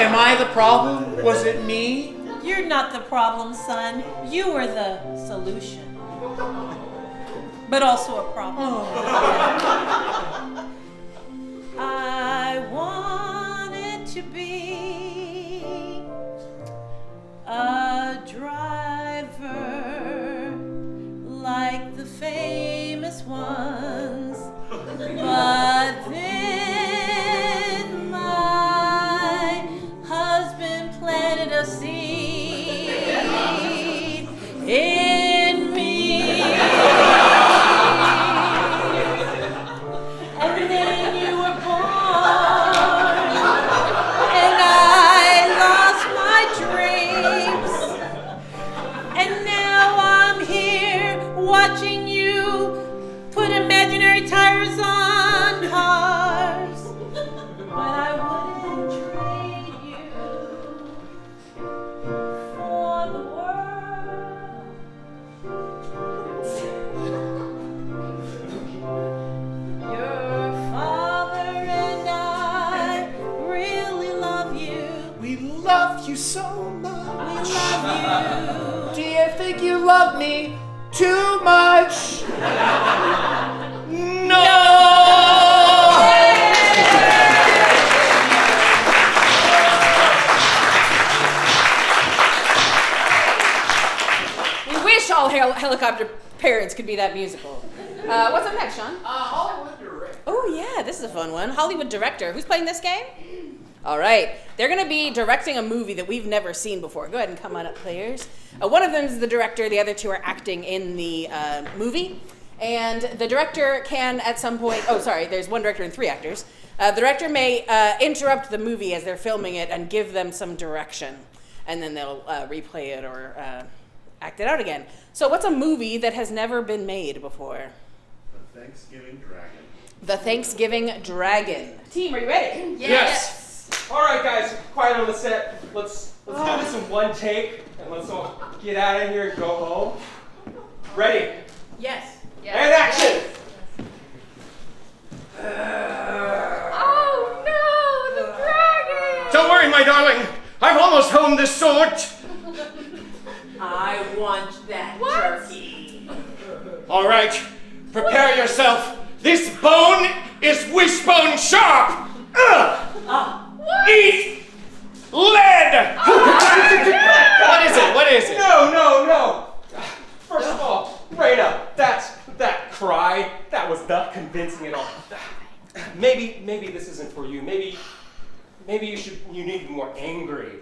[SPEAKER 3] Am I the problem? Was it me?
[SPEAKER 7] You're not the problem, son. You were the solution. But also a problem. I wanted to be a driver like the famous ones. But then my husband planted a seed in me. And then you were born, and I lost my dreams. And now I'm here watching you put imaginary tires on cars. But I wouldn't trade you for the world. Your father and I really love you.
[SPEAKER 8] We love you so much.
[SPEAKER 7] We love you.
[SPEAKER 3] Do you think you love me too much?
[SPEAKER 8] No!
[SPEAKER 4] We wish all helicopter parents could be that musical. What's up next, Sean?
[SPEAKER 9] Hollywood director.
[SPEAKER 4] Oh yeah, this is a fun one. Hollywood director. Who's playing this game? All right. They're going to be directing a movie that we've never seen before. Go ahead and come on up, players. One of them is the director. The other two are acting in the movie. And the director can at some point... Oh, sorry. There's one director and three actors. The director may interrupt the movie as they're filming it and give them some direction. And then they'll replay it or act it out again. So what's a movie that has never been made before?
[SPEAKER 10] The Thanksgiving Dragon.
[SPEAKER 4] The Thanksgiving Dragon. Team, are you ready?
[SPEAKER 1] Yes. All right, guys, quiet on the set. Let's do this in one take, and let's all get out of here and go home. Ready?
[SPEAKER 7] Yes.
[SPEAKER 1] And action.
[SPEAKER 6] Oh no, the dragon!
[SPEAKER 8] Don't worry, my darling. I've almost honed this sword.
[SPEAKER 7] I want that turkey.
[SPEAKER 8] All right, prepare yourself. This bone is wishbone sharp. Eat lead. What is it? What is it?
[SPEAKER 1] No. First of all, Raina, that cry, that was not convincing at all. Maybe this isn't for you. Maybe you need to be more angry.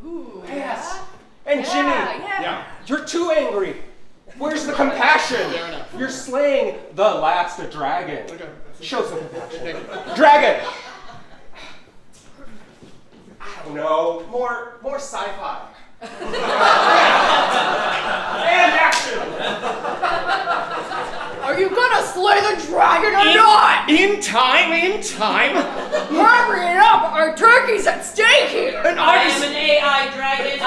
[SPEAKER 4] Ooh.
[SPEAKER 1] Yes. And Jimmy,
[SPEAKER 4] Yeah.
[SPEAKER 1] you're too angry. Where's the compassion? You're slaying the last dragon. Show some compassion. Dragon. I don't know. More sci-fi. And action.
[SPEAKER 6] Are you gonna slay the dragon or not?
[SPEAKER 8] In time.
[SPEAKER 6] Hurry it up! Our turkey's at stake here!
[SPEAKER 8] An
[SPEAKER 7] I am
[SPEAKER 8] artisan.
[SPEAKER 7] an AI dragon.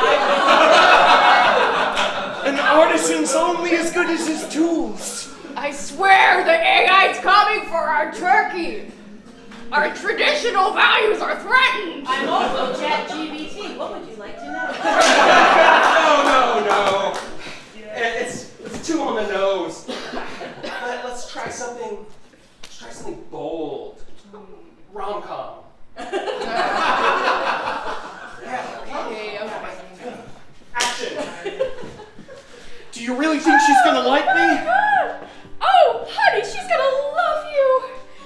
[SPEAKER 8] An artisan's only as good as his tools.
[SPEAKER 6] I swear the AI's coming for our turkey! Our traditional values are threatened.
[SPEAKER 7] I'm also ChatGPT. What would you like to know?
[SPEAKER 1] No. It's too on the nose. Let's try something. Let's try something bold. Rom-com.
[SPEAKER 6] Okay.
[SPEAKER 1] Action.
[SPEAKER 8] Do you really think she's gonna like me?
[SPEAKER 6] Oh, honey, she's gonna love you.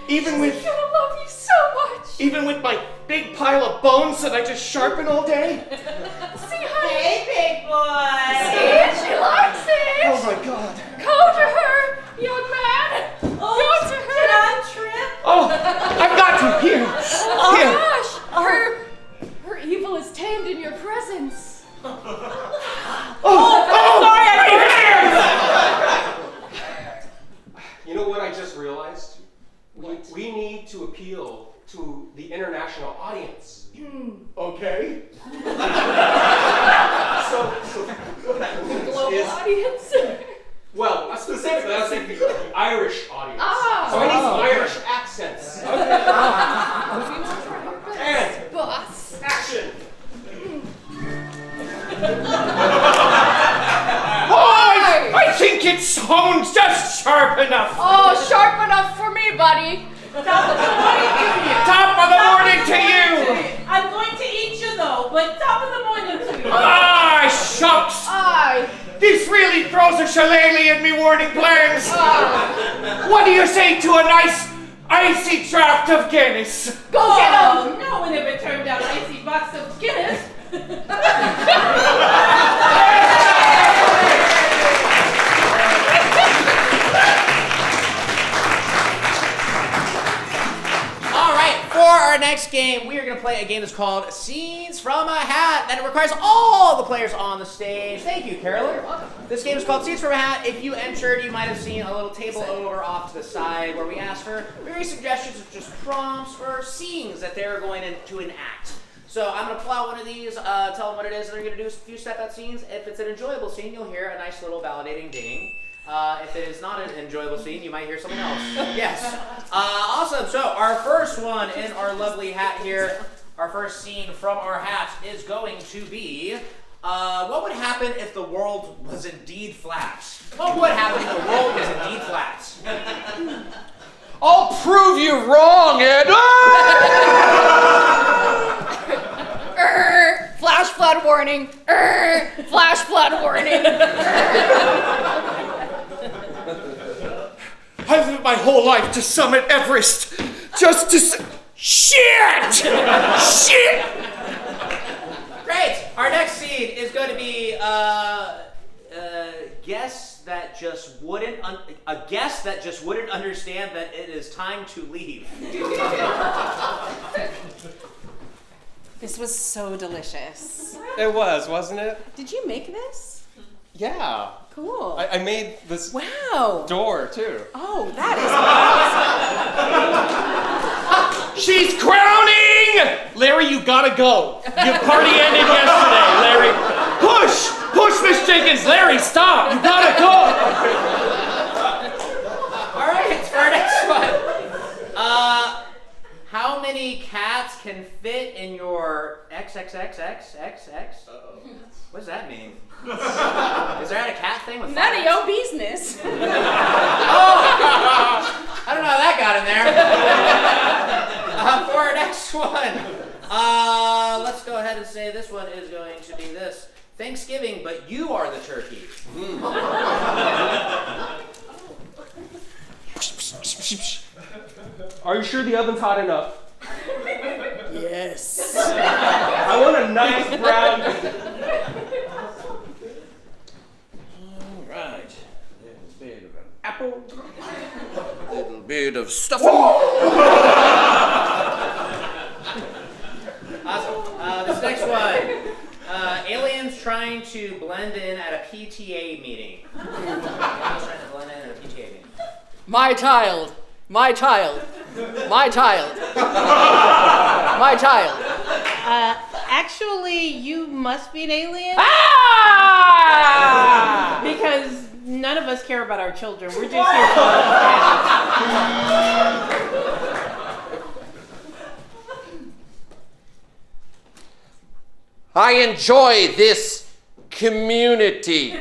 [SPEAKER 8] Even with
[SPEAKER 6] She's gonna love you so much.
[SPEAKER 8] even with my big pile of bones that I just sharpen all day?
[SPEAKER 6] See, honey.
[SPEAKER 7] Hey, big boy.
[SPEAKER 6] See, she likes it.
[SPEAKER 8] Oh my god.
[SPEAKER 6] Go to her, young man.
[SPEAKER 7] Oh,
[SPEAKER 6] Go to her.
[SPEAKER 7] did I trip?
[SPEAKER 8] Oh, I've got to. Here.
[SPEAKER 6] Oh
[SPEAKER 8] Here.
[SPEAKER 6] gosh, her evil is tamed in your presence.
[SPEAKER 1] You know what I just realized? We need to appeal to the international audience.
[SPEAKER 8] Okay.
[SPEAKER 1] So what that means
[SPEAKER 6] Global
[SPEAKER 1] is,
[SPEAKER 6] audience.
[SPEAKER 1] well, specifically, I was thinking the Irish audience.
[SPEAKER 6] Ah.
[SPEAKER 1] So I need some Irish accents. And
[SPEAKER 6] Boss.
[SPEAKER 1] action.
[SPEAKER 8] I think it sounds just sharp enough.
[SPEAKER 6] Oh, sharp enough for me, buddy.
[SPEAKER 7] Top of the morning to you.
[SPEAKER 8] Top of the morning to you.
[SPEAKER 7] I'm going to eat you though, but top of the morning to you.
[SPEAKER 8] Ah, shucks.
[SPEAKER 6] Aye.
[SPEAKER 8] This really throws a shillelagh in me warning plans. What do you say to a nice icy draft of Guinness?
[SPEAKER 6] Go get him.
[SPEAKER 7] Oh, no one ever turned down an icy box of Guinness.
[SPEAKER 3] All right, for our next game, we are going to play a game that's called Scenes from a Hat, and it requires all the players on the stage. Thank you, Carolyn. This game is called Scenes from a Hat. If you entered, you might have seen a little table over off to the side where we ask for various suggestions of just prompts for scenes that they're going to enact. So I'm going to pull out one of these, tell them what it is, and they're going to do a few step-out scenes. If it's an enjoyable scene, you'll hear a nice little validating ding. If it is not an enjoyable scene, you might hear something else. Yes. Awesome. So our first one in our lovely hat here, our first scene from our hat is going to be, what would happen if the world was indeed flat? What would happen if the world was indeed flat?
[SPEAKER 8] I'll prove you wrong, Ed.
[SPEAKER 6] Flash flood warning. Flash flood warning.
[SPEAKER 8] I've lived my whole life to summit Everest, just to shit! Shit!
[SPEAKER 3] Great. Our next scene is going to be a guest that just wouldn't understand that it is time to leave.
[SPEAKER 4] This was so delicious.
[SPEAKER 1] It was, wasn't it?
[SPEAKER 4] Did you make this?
[SPEAKER 1] Yeah.
[SPEAKER 4] Cool.
[SPEAKER 1] I made this
[SPEAKER 4] Wow.
[SPEAKER 1] door too.
[SPEAKER 4] Oh, that is awesome.
[SPEAKER 8] She's crowning! Larry, you gotta go. Your party ended yesterday, Larry. Push! Push, Miss Jenkins. Larry, stop! You gotta go!
[SPEAKER 3] All right, for our next one. How many cats can fit in your XXXXXX? What does that mean? Is that a cat thing with
[SPEAKER 4] None of
[SPEAKER 3] fires?
[SPEAKER 4] your business.
[SPEAKER 3] Oh! I don't know how that got in there. For our next one, let's go ahead and say this one is going to be this. Thanksgiving, but you are the turkey.
[SPEAKER 1] Are you sure the oven's hot enough?
[SPEAKER 4] Yes.
[SPEAKER 1] I want a nice brown.
[SPEAKER 8] All right. Little bit of an apple. Little bit of stuffing.
[SPEAKER 3] Awesome. This next one. Aliens trying to blend in at a PTA meeting. Aliens trying to blend in at a PTA meeting.
[SPEAKER 6] My child. My child. My child. My child.
[SPEAKER 7] Actually, you must be an alien.
[SPEAKER 6] Ah!
[SPEAKER 7] Because none of us care about our children. We're just here for
[SPEAKER 5] I enjoy this community.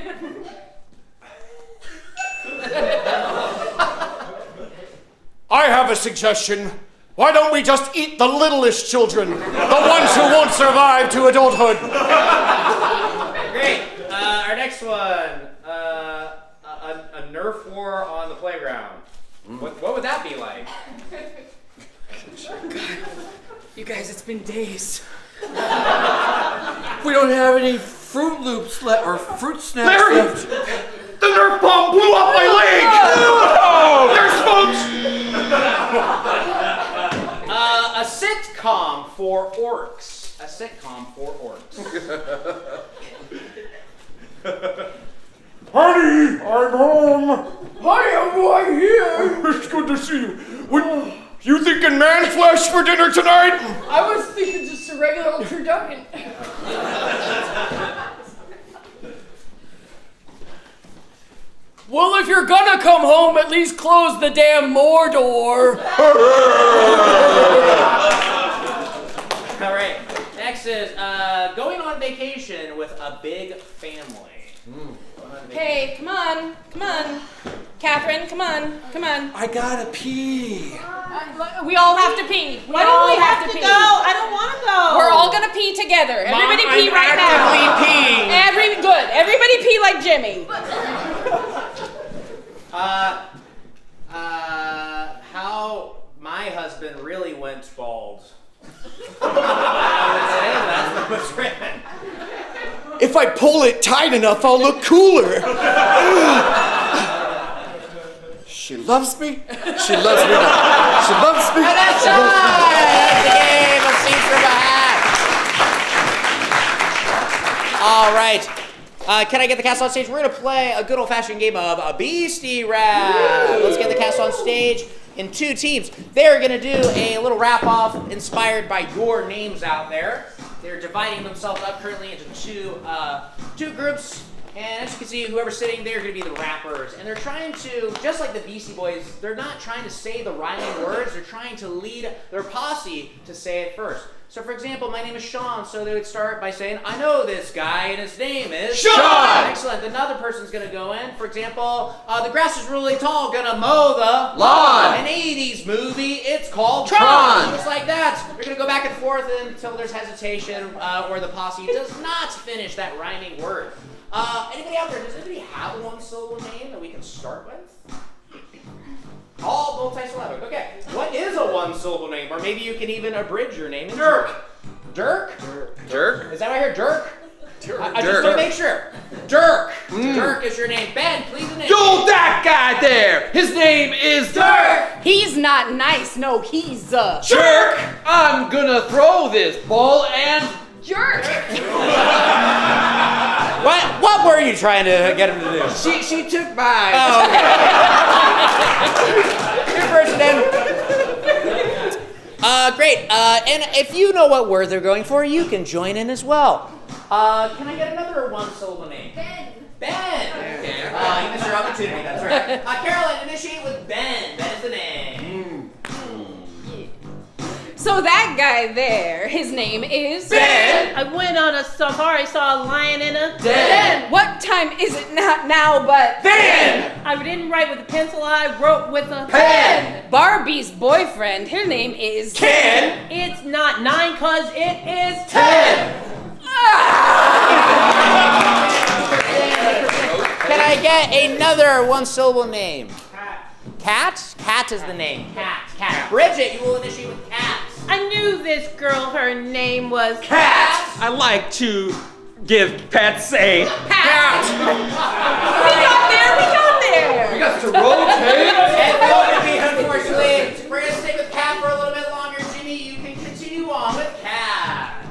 [SPEAKER 8] I have a suggestion. Why don't we just eat the littlest children, the ones who won't survive to adulthood?
[SPEAKER 3] Great. Our next one, a Nerf war on the playground. What would that be like?
[SPEAKER 9] You guys, it's been days.
[SPEAKER 5] We don't have any Fruit Loops left or fruit snacks
[SPEAKER 8] Larry!
[SPEAKER 5] left.
[SPEAKER 8] The Nerf bomb blew up my leg! Oh, there's
[SPEAKER 3] A sitcom for orcs. A sitcom for orcs.
[SPEAKER 8] Honey, I'm home.
[SPEAKER 9] Honey, I'm right here.
[SPEAKER 8] It's good to see you. What, you thinking man flesh for dinner tonight?
[SPEAKER 6] I was thinking just a regular old turducken.
[SPEAKER 9] Well, if you're gonna come home, at least close the damn more door.
[SPEAKER 3] All right. Next is going on vacation with a big family.
[SPEAKER 4] Okay, come on. Catherine, come on.
[SPEAKER 5] I gotta pee.
[SPEAKER 4] We all have to pee.
[SPEAKER 7] Why don't we have to go? I don't want to go.
[SPEAKER 4] We're all gonna pee together. Everybody
[SPEAKER 9] Mom,
[SPEAKER 4] pee
[SPEAKER 9] I'm
[SPEAKER 4] right
[SPEAKER 9] actively
[SPEAKER 4] now.
[SPEAKER 9] peeing.
[SPEAKER 4] Good. Everybody pee like Jimmy.
[SPEAKER 3] How my husband really went bald. That's what's written.
[SPEAKER 8] If I pull it tight enough, I'll look cooler. She loves me. She loves me now. She loves me.
[SPEAKER 3] That's
[SPEAKER 8] She loves me.
[SPEAKER 3] That's the game of Seats from a Hat. All right. Can I get the cast on stage? We're going to play a good old-fashioned game of a Beastie Rap. Let's get the cast on stage in two teams. They're going to do a little rap-off inspired by your names out there. They're dividing themselves up currently into two groups. And as you can see, whoever's sitting, they're going to be the rappers. And they're trying to, just like the Beastie Boys, they're not trying to say the rhyming words. They're trying to lead their posse to say it first. So, for example, my name is Sean, so they would start by saying, I know this guy, and his name is
[SPEAKER 5] Sean!
[SPEAKER 3] Excellent. Another person's going to go in. For example, the grass is really tall, gonna mow the
[SPEAKER 5] Lawn.
[SPEAKER 3] An 80s movie, it's called
[SPEAKER 5] Tron.
[SPEAKER 3] Just like that. They're going to go back and forth until there's hesitation where the posse does not finish that rhyming word. Anybody out there, does anybody have a one-syllable name that we can start with? All multi-syllabic. Okay. What is a one-syllable name? Or maybe you can even abridge your name.
[SPEAKER 5] Dirk.
[SPEAKER 3] Dirk?
[SPEAKER 5] Dirk?
[SPEAKER 3] Is that right here? Dirk? I just
[SPEAKER 5] Dirk.
[SPEAKER 3] want to make sure. Dirk. Dirk is your name. Ben, please name.
[SPEAKER 5] Yo, that guy there. His name is Dirk.
[SPEAKER 4] He's not nice. No, he's a
[SPEAKER 5] Jerk. I'm gonna throw this ball and
[SPEAKER 6] Jerk!
[SPEAKER 3] What were you trying to get him to do?
[SPEAKER 5] she took mine.
[SPEAKER 3] Oh, okay. Your first name. Great. And if you know what word they're going for, you can join in as well. Can I get another one-syllable name? Ben. Okay. You missed your opportunity. That's right. Carolyn, initiate with Ben. Ben is the name.
[SPEAKER 4] So that guy there, his name is
[SPEAKER 7] Ben. I went on a safari, saw a lion in a
[SPEAKER 4] Ben. What time is it not now but
[SPEAKER 5] Ben.
[SPEAKER 7] I didn't write with a pencil, I wrote with a
[SPEAKER 5] Pen.
[SPEAKER 4] Barbie's boyfriend, her name is
[SPEAKER 5] Ken.
[SPEAKER 7] It's not 9 cause it is
[SPEAKER 5] 10.
[SPEAKER 3] Can I get another one-syllable name? Cat? Cat is the name. Cat. Bridget, you will initiate with cat.
[SPEAKER 7] I knew this girl, her name was
[SPEAKER 1] Cat! I like to give pets a
[SPEAKER 4] Pat. We got there.
[SPEAKER 5] We got to rotate.
[SPEAKER 3] And Toby, unfortunately, we're going to stay with cat for a little bit longer. Jimmy, you can continue on with cat.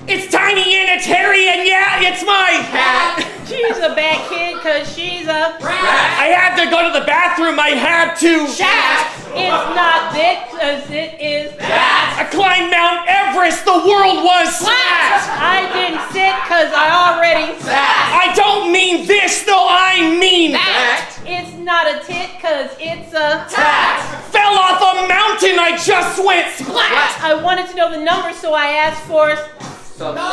[SPEAKER 9] It's tiny and it's hairy and yeah, it's my
[SPEAKER 3] Cat.
[SPEAKER 7] she's a bad kid cause she's a
[SPEAKER 3] Rat.
[SPEAKER 9] I had to go to the bathroom. I had to.
[SPEAKER 3] Cat.
[SPEAKER 7] It's not thick cause it is
[SPEAKER 9] I climbed Mount Everest. The world was flat.
[SPEAKER 7] I didn't sit cause I already
[SPEAKER 9] I don't mean this, though. I mean that.
[SPEAKER 7] It's not a tit cause it's a
[SPEAKER 9] Fell off a mountain. I just went splat.
[SPEAKER 7] I wanted to know the number so I asked for
[SPEAKER 5] So,
[SPEAKER 3] That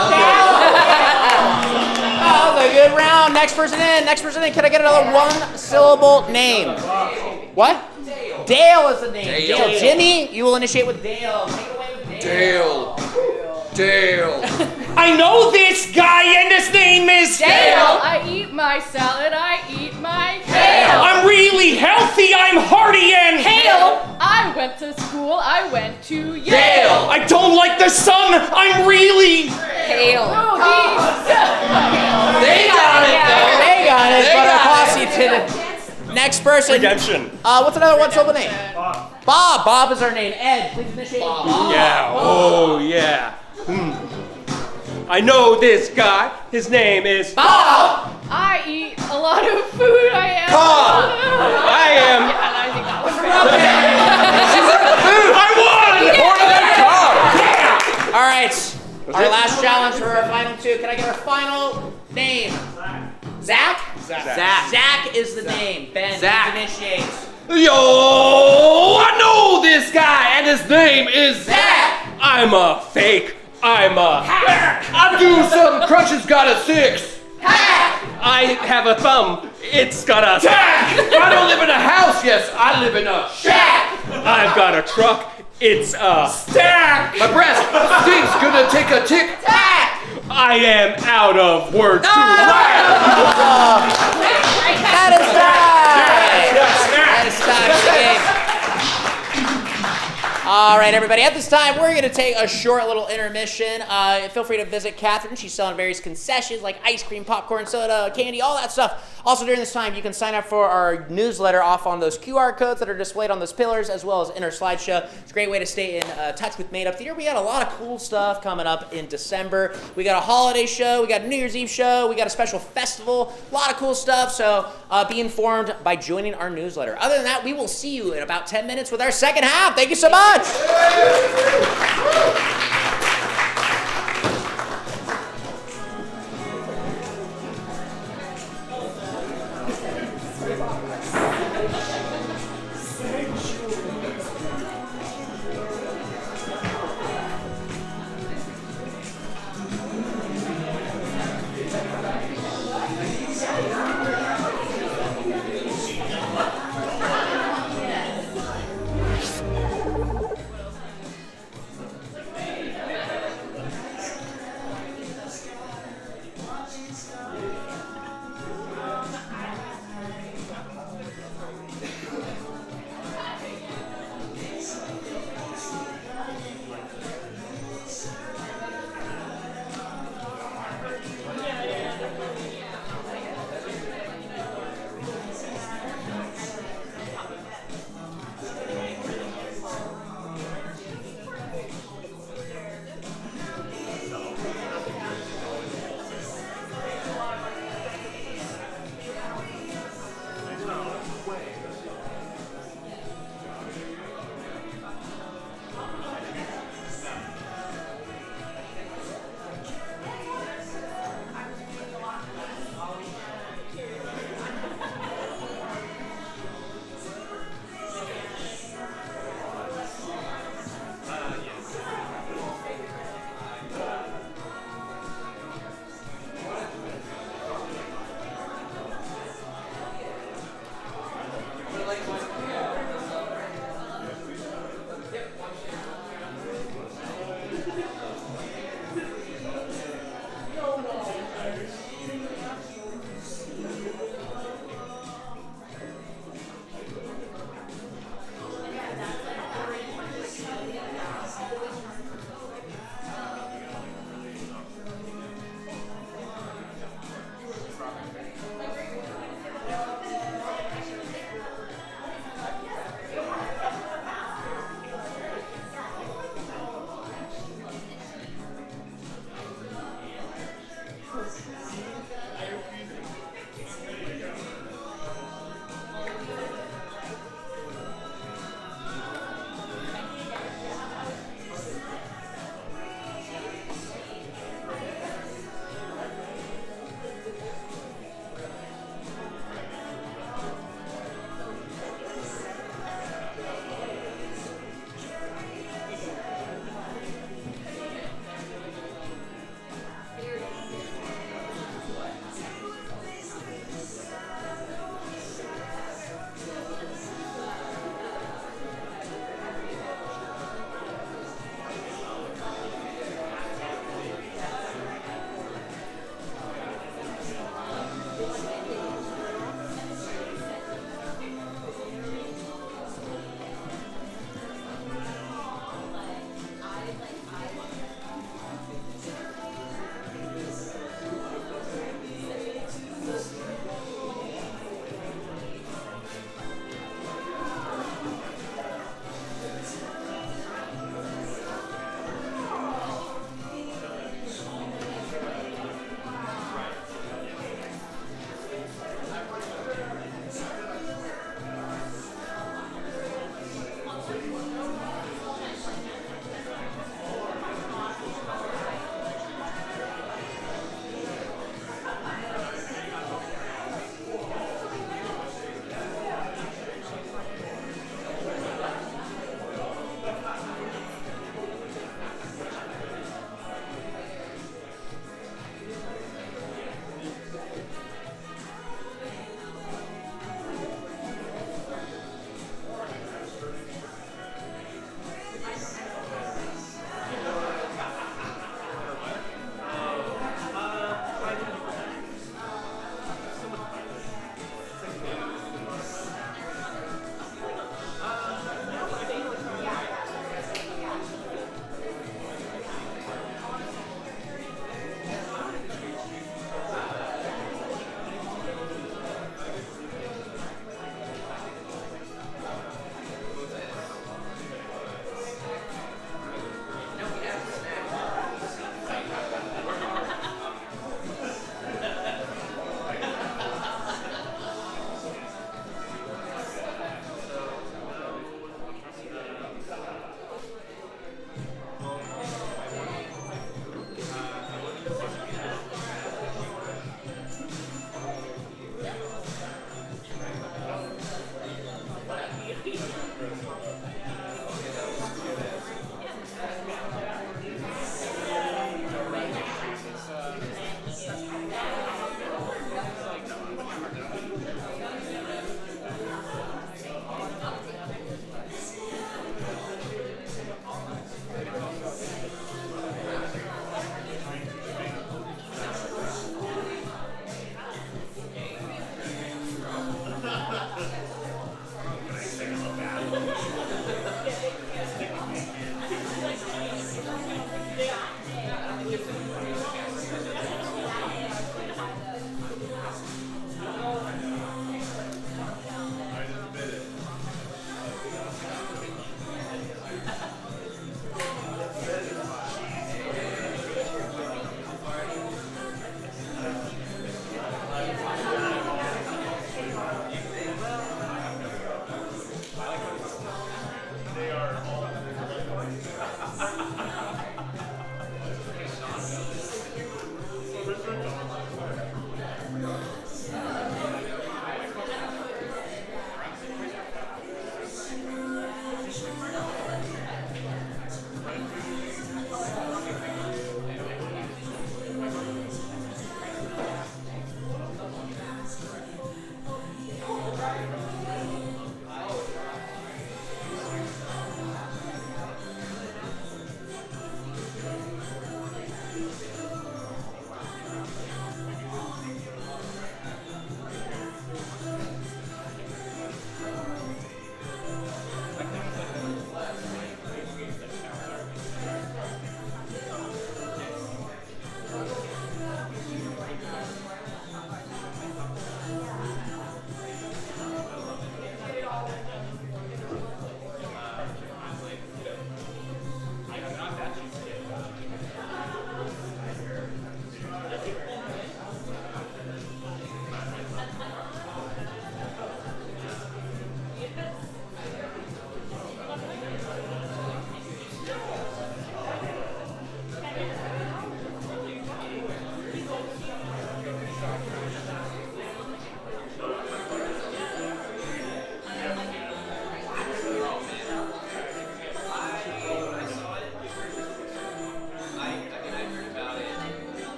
[SPEAKER 3] was a good round. Next person in. Can I get another one-syllable name? What? Dale is the name. Dale. Jimmy, you will initiate with Dale. Take it away with Dale.
[SPEAKER 5] Dale.
[SPEAKER 8] I know this guy, and his name is
[SPEAKER 6] Dale, I eat my salad, I eat my kale.
[SPEAKER 8] I'm really healthy. I'm hearty and
[SPEAKER 6] Kale, I went to school, I went to Yale.
[SPEAKER 8] I don't like the sun. I'm really.
[SPEAKER 4] Hail.
[SPEAKER 5] They got it, though.
[SPEAKER 3] They got it,
[SPEAKER 5] They
[SPEAKER 3] but our
[SPEAKER 5] got
[SPEAKER 3] posse didn't. Next person.
[SPEAKER 1] Redemption.
[SPEAKER 3] What's another one-syllable name? Bob. Bob is our name. Ed, please initiate. Bob.
[SPEAKER 1] Yeah. Oh, yeah. I know this guy. His name is
[SPEAKER 3] Bob.
[SPEAKER 6] I eat a lot of food, I am.
[SPEAKER 1] Bob. I am.
[SPEAKER 6] Yeah, I think that was
[SPEAKER 3] All right. Our last challenge for our final two. Can I get our final name? Zach? Zach is the name. Ben,
[SPEAKER 5] Zach.
[SPEAKER 3] initiates.
[SPEAKER 5] Yo, I know this guy, and his name is
[SPEAKER 3] Zach.
[SPEAKER 1] I'm a fake. I'm a hack.
[SPEAKER 5] I'm doing something. Crunch's got a 6.
[SPEAKER 1] I have a thumb. It's got a
[SPEAKER 5] Tack! I don't live in a house, yes, I live in a shack.
[SPEAKER 1] I've got a truck. It's a
[SPEAKER 5] Stack! My breath stinks, gonna take a tick.
[SPEAKER 3] Zach.
[SPEAKER 1] I am out of words to
[SPEAKER 3] That is time. All right, everybody. At this time, we're going to take a short little intermission. Feel free to visit Catherine. She's selling various concessions like ice cream, popcorn, soda, candy, all that stuff. Also, during this time, you can sign up for our newsletter off on those QR codes that are displayed on those pillars, as well as in our slideshow. It's a great way to stay in touch with Made Up Theater. We got a lot of cool stuff coming up in December. We got a holiday show. We got a New Year's Eve show. We got a special festival. A lot of cool stuff. So be informed by joining our newsletter. Other than that, we will see you in about 10 minutes with our second half. Thank you so much.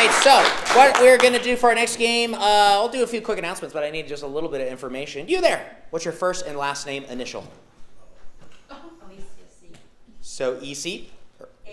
[SPEAKER 3] right, so what we're going to do for our next game, I'll do a few quick announcements, but I need just a little bit of information. You there, what's your first and last name initial? So EC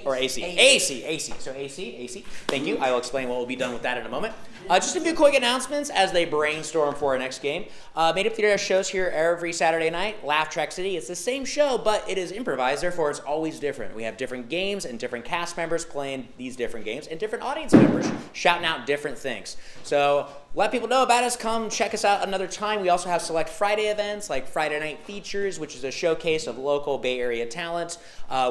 [SPEAKER 3] or AC? AC. So AC. Thank you. I will explain what will be done with that in a moment. Just a few quick announcements as they brainstorm for our next game. Made Up Theater has shows here every Saturday night. Laugh Track City, it's the same show, but it is improvised, therefore it's always different. We have different games and different cast members playing these different games and different audience members shouting out different things. So let people know about us. Come check us out another time. We also have select Friday events like Friday Night Features, which is a showcase of local Bay Area talent.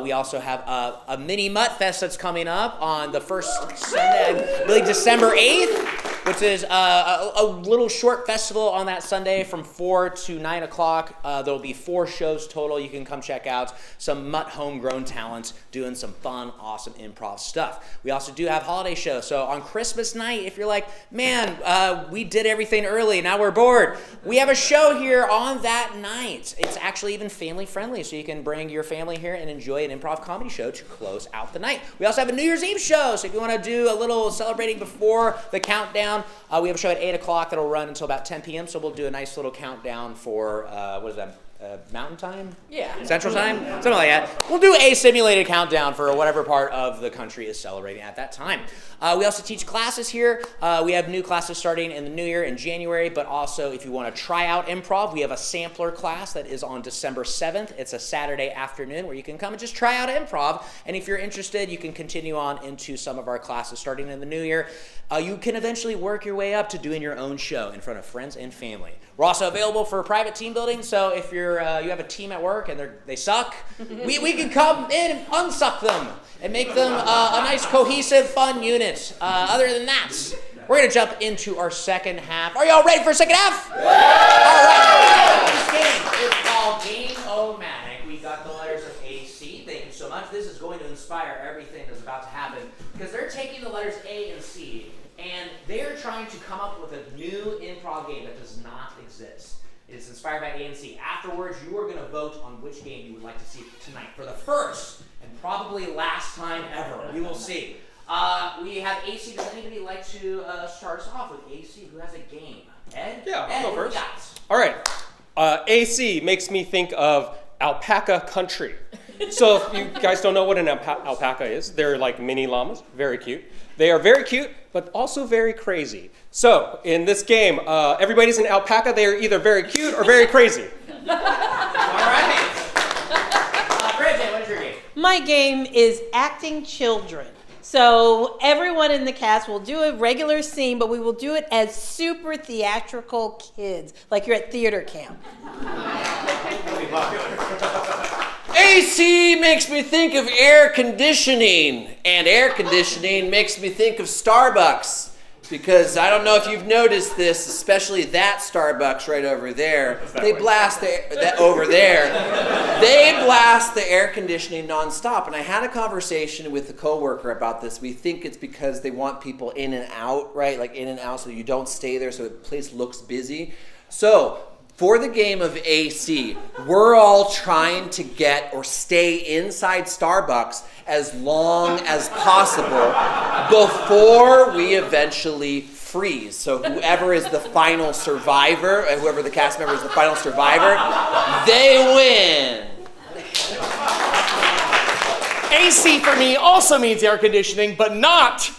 [SPEAKER 3] We also have a mini Mutt Fest that's coming up on the first Sunday, I believe December 8th, which is a little short festival on that Sunday from 4 to 9 o'clock. There'll be 4 shows total. You can come check out some Mutt homegrown talent doing some fun, awesome improv stuff. We also do have holiday shows. So on Christmas night, if you're like, man, we did everything early, now we're bored, we have a show here on that night. It's actually even family friendly, so you can bring your family here and enjoy an improv comedy show to close out the night. We also have a New Year's Eve show, so if you want to do a little celebrating before the countdown, we have a show at 8 o'clock that'll run until about 10 p.m., so we'll do a nice little countdown for, what is that, Mountain Time?
[SPEAKER 4] Yeah.
[SPEAKER 3] Central Time? Something like that. We'll do a simulated countdown for whatever part of the country is celebrating at that time. We also teach classes here. We have new classes starting in the new year in January, but also if you want to try out improv, we have a sampler class that is on December 7th. It's a Saturday afternoon where you can come and just try out improv. And if you're interested, you can continue on into some of our classes starting in the new year. You can eventually work your way up to doing your own show in front of friends and family. We're also available for private team building, so if you have a team at work and they suck, we can come in and unsuck them and make them a nice, cohesive, fun unit. Other than that, we're going to jump into our second half. Are y'all ready for a second half? All right. This game is called Game-O-Matic. We got the letters of AC. Thank you so much. This is going to inspire everything that's about to happen because they're taking the letters A and C and they're trying to come up with a new improv game that does not exist. It is inspired by A and C. Afterwards, you are going to vote on which game you would like to see tonight for the first and probably last time ever. We will see. We have AC. Does anybody like to start us off with AC? Who has a game? Ed?
[SPEAKER 1] Yeah,
[SPEAKER 3] Ed,
[SPEAKER 1] I'll go
[SPEAKER 3] what do
[SPEAKER 1] first.
[SPEAKER 3] you got?
[SPEAKER 1] All right. AC makes me think of alpaca country. So if you guys don't know what an alpaca is, they're like mini llamas, very cute. They are very cute, but also very crazy. So in this game, everybody's an alpaca. They are either very cute or very crazy.
[SPEAKER 3] All right. Bridget, what is your game?
[SPEAKER 7] My game is acting children. So everyone in the cast will do a regular scene, but we will do it as super theatrical kids, like you're at theater camp.
[SPEAKER 9] AC makes me think of air conditioning, and air conditioning makes me think of Starbucks. Because I don't know if you've noticed this, especially that Starbucks right over there. They blast the air conditioning nonstop. And I had a conversation with a coworker about this. We think it's because they want people in and out, right? Like in and out, so you don't stay there, so the place looks busy. So for the game of AC, we're all trying to get or stay inside Starbucks as long as possible before we eventually freeze. So whoever is the final survivor, whoever the cast member is the final survivor, they win.
[SPEAKER 8] AC for me also means air conditioning, but not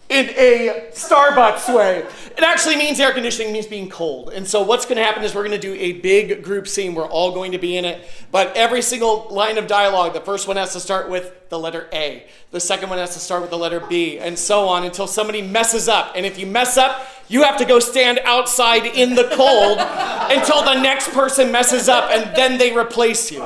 [SPEAKER 8] in a Starbucks way. It actually means air conditioning means being cold. And so what's going to happen is we're going to do a big group scene. We're all going to be in it. But every single line of dialogue, the first one has to start with the letter A. The second one has to start with the letter B, and so on until somebody messes up. And if you mess up, you have to go stand outside in the cold until the next person messes up, and then they replace you.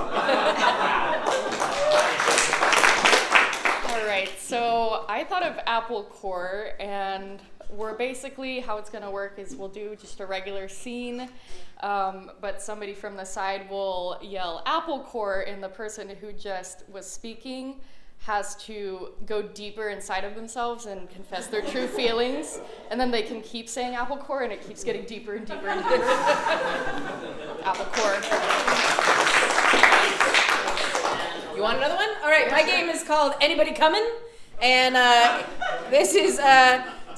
[SPEAKER 6] So I thought of Apple Core, and we're basically, how it's going to work is we'll do just a regular scene, but somebody from the side will yell Apple Core, and the person who just was speaking has to go deeper inside of themselves and confess their true feelings, and then they can keep saying Apple Core, and it keeps getting deeper and deeper and deeper. Apple Core.
[SPEAKER 4] You want another one? All right, my game is called Anybody Coming? And this is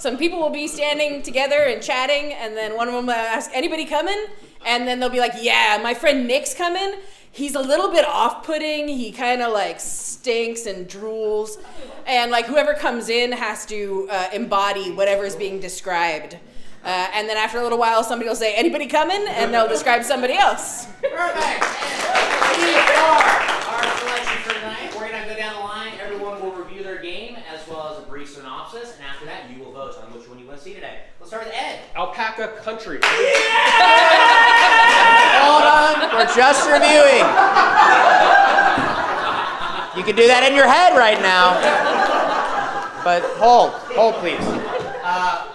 [SPEAKER 4] some people will be standing together and chatting, and then one of them will ask, anybody coming? And then they'll be like, yeah, my friend Nick's coming. He's a little bit off-putting. He kind of like stinks and drools. And like whoever comes in has to embody whatever is being described. And then after a little while, somebody will say, anybody coming? And they'll describe somebody else.
[SPEAKER 3] Perfect. These are our selections for tonight. We're going to go down the line. Everyone will review their game as well as a brief synopsis. And after that, you will vote on which one you want to see today. Let's start with Ed.
[SPEAKER 1] Alpaca country.
[SPEAKER 3] Hold on. We're just reviewing. You can do that in your head right now. But hold. Hold, please.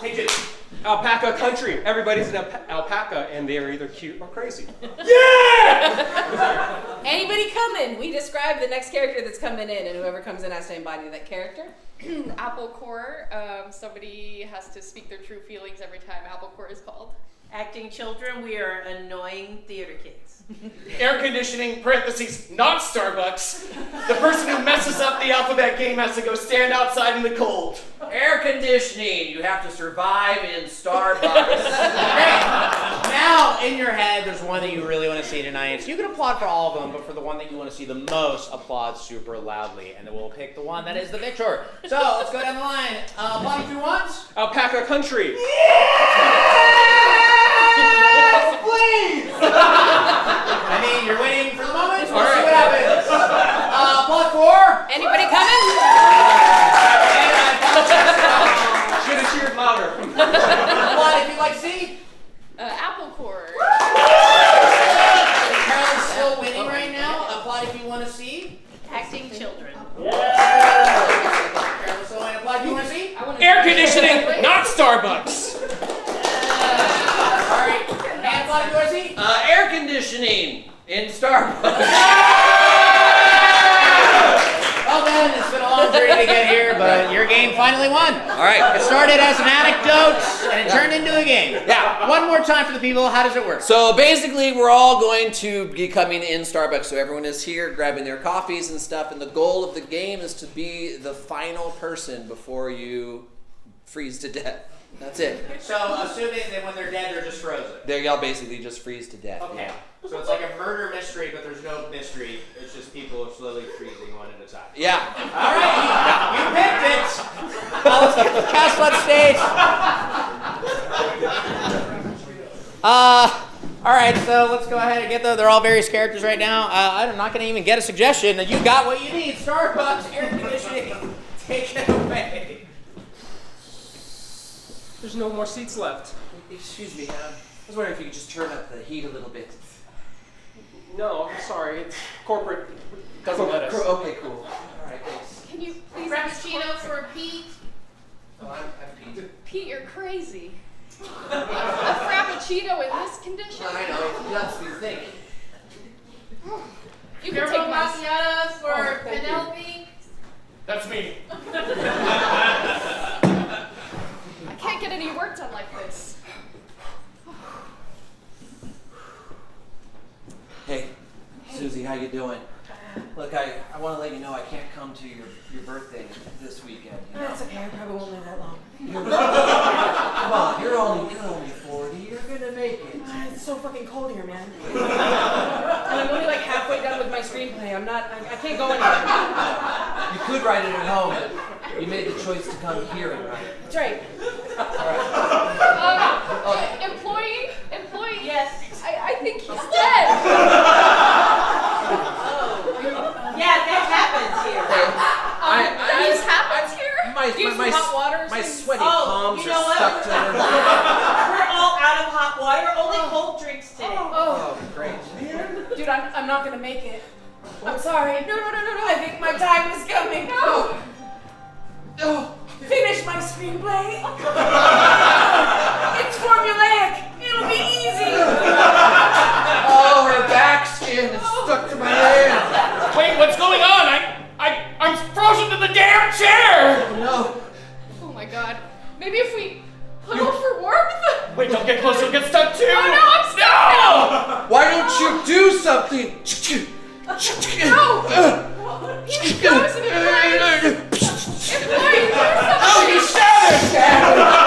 [SPEAKER 3] Take two.
[SPEAKER 1] Alpaca country. Everybody's an alpaca, and they are either cute or crazy.
[SPEAKER 4] Anybody coming? We describe the next character that's coming in, and whoever comes in has to embody that character.
[SPEAKER 6] Apple core. Somebody has to speak their true feelings every time apple core is called.
[SPEAKER 7] Acting children, we are annoying theater kids.
[SPEAKER 8] Air conditioning, parentheses, not Starbucks. The person who messes up the alphabet game has to go stand outside in the cold.
[SPEAKER 9] Air conditioning. You have to survive in Starbucks.
[SPEAKER 3] Great. Now, in your head, there's one that you really want to see tonight. So you can applaud for all of them, but for the one that you want to see the most, applaud super loudly. And then we'll pick the one that is the victor. So, let's go down the line. Applaud if you want.
[SPEAKER 1] Alpaca country.
[SPEAKER 3] Yes, please! I mean, you're winning for the moment. We'll see what happens. Applaud for?
[SPEAKER 4] Anybody coming?
[SPEAKER 1] Should have cheered louder.
[SPEAKER 3] Applaud if you'd like to see.
[SPEAKER 6] Apple core.
[SPEAKER 3] Carol's still winning right now. Applaud if you want to see.
[SPEAKER 7] Acting children.
[SPEAKER 3] Carol's still winning. Applaud if you want to see.
[SPEAKER 8] Air conditioning, not Starbucks.
[SPEAKER 3] Sorry. And applaud if you want to see.
[SPEAKER 9] Air conditioning in Starbucks.
[SPEAKER 3] Well then, it's been a long journey to get here, but your game finally won.
[SPEAKER 9] All right.
[SPEAKER 3] It started as an anecdote, and it turned into a game.
[SPEAKER 9] Yeah.
[SPEAKER 3] One more time for the people, how does it work?
[SPEAKER 9] So basically, we're all going to be coming in Starbucks. So everyone is here grabbing their coffees and stuff. And the goal of the game is to be the final person before you freeze to death. That's it.
[SPEAKER 3] So, assuming that when they're dead, they're just frozen.
[SPEAKER 9] Y'all basically just freeze to death.
[SPEAKER 3] Okay.
[SPEAKER 9] Yeah.
[SPEAKER 3] So it's like a murder mystery, but there's no mystery. It's just people slowly freezing one at a time.
[SPEAKER 9] Yeah.
[SPEAKER 3] All right, you picked it. Now let's get the cast on stage. All right, so let's go ahead and get they're all various characters right now. I'm not going to even get a suggestion. You got what you need. Starbucks, air conditioning. Take it away.
[SPEAKER 1] There's no more seats left.
[SPEAKER 9] Excuse me. I was wondering if you could just turn up the heat a little bit.
[SPEAKER 1] No, I'm sorry. It's corporate. Doesn't let us.
[SPEAKER 9] Okay, cool. All right, thanks.
[SPEAKER 6] Can you please
[SPEAKER 11] Frappuccino for Pete.
[SPEAKER 9] Oh, I'm Pete.
[SPEAKER 6] Pete, you're crazy. A frappuccino in this condition?
[SPEAKER 9] I know. That's what you think.
[SPEAKER 6] You can
[SPEAKER 11] Turbo
[SPEAKER 6] take my
[SPEAKER 11] macchiato for
[SPEAKER 6] thank you.
[SPEAKER 11] Penelope.
[SPEAKER 8] That's me.
[SPEAKER 6] I can't get any work done like this.
[SPEAKER 9] Hey, Susie, how you doing? Look, I want to let you know I can't come to your birthday this weekend. You know?
[SPEAKER 4] That's okay, I probably won't live that long.
[SPEAKER 9] Come on, you're only 40. You're gonna make it.
[SPEAKER 4] It's so fucking cold here, man. And I'm only like halfway done with my screenplay. I can't go anywhere.
[SPEAKER 9] You could write it at home, but you made the choice to come here and write it.
[SPEAKER 4] That's right.
[SPEAKER 6] Employee?
[SPEAKER 4] Yes.
[SPEAKER 6] I think he's dead.
[SPEAKER 7] Yeah, that happens here.
[SPEAKER 6] This happens here?
[SPEAKER 4] Use hot water.
[SPEAKER 9] My sweaty
[SPEAKER 7] Oh,
[SPEAKER 9] palms
[SPEAKER 7] you know
[SPEAKER 9] are
[SPEAKER 7] what?
[SPEAKER 9] stuck to her.
[SPEAKER 7] We're all out of hot water. Only cold drinks today.
[SPEAKER 9] Oh, great.
[SPEAKER 4] Dude, I'm not gonna make it. I'm sorry. No. I think my time is coming. No. Finish my screenplay. It's formulaic. It'll be easy.
[SPEAKER 9] Oh, her back skin is stuck to my hand.
[SPEAKER 8] Wait, what's going on? I'm frozen to the damn chair!
[SPEAKER 9] No.
[SPEAKER 6] Oh my god. Maybe if we huddle for warmth?
[SPEAKER 8] Wait, don't get close, you'll get stuck too!
[SPEAKER 6] Oh no, I'm stuck now!
[SPEAKER 9] Why don't you do something?
[SPEAKER 6] No! He's frozen in place! Employee, do something!
[SPEAKER 8] Oh, you shattered!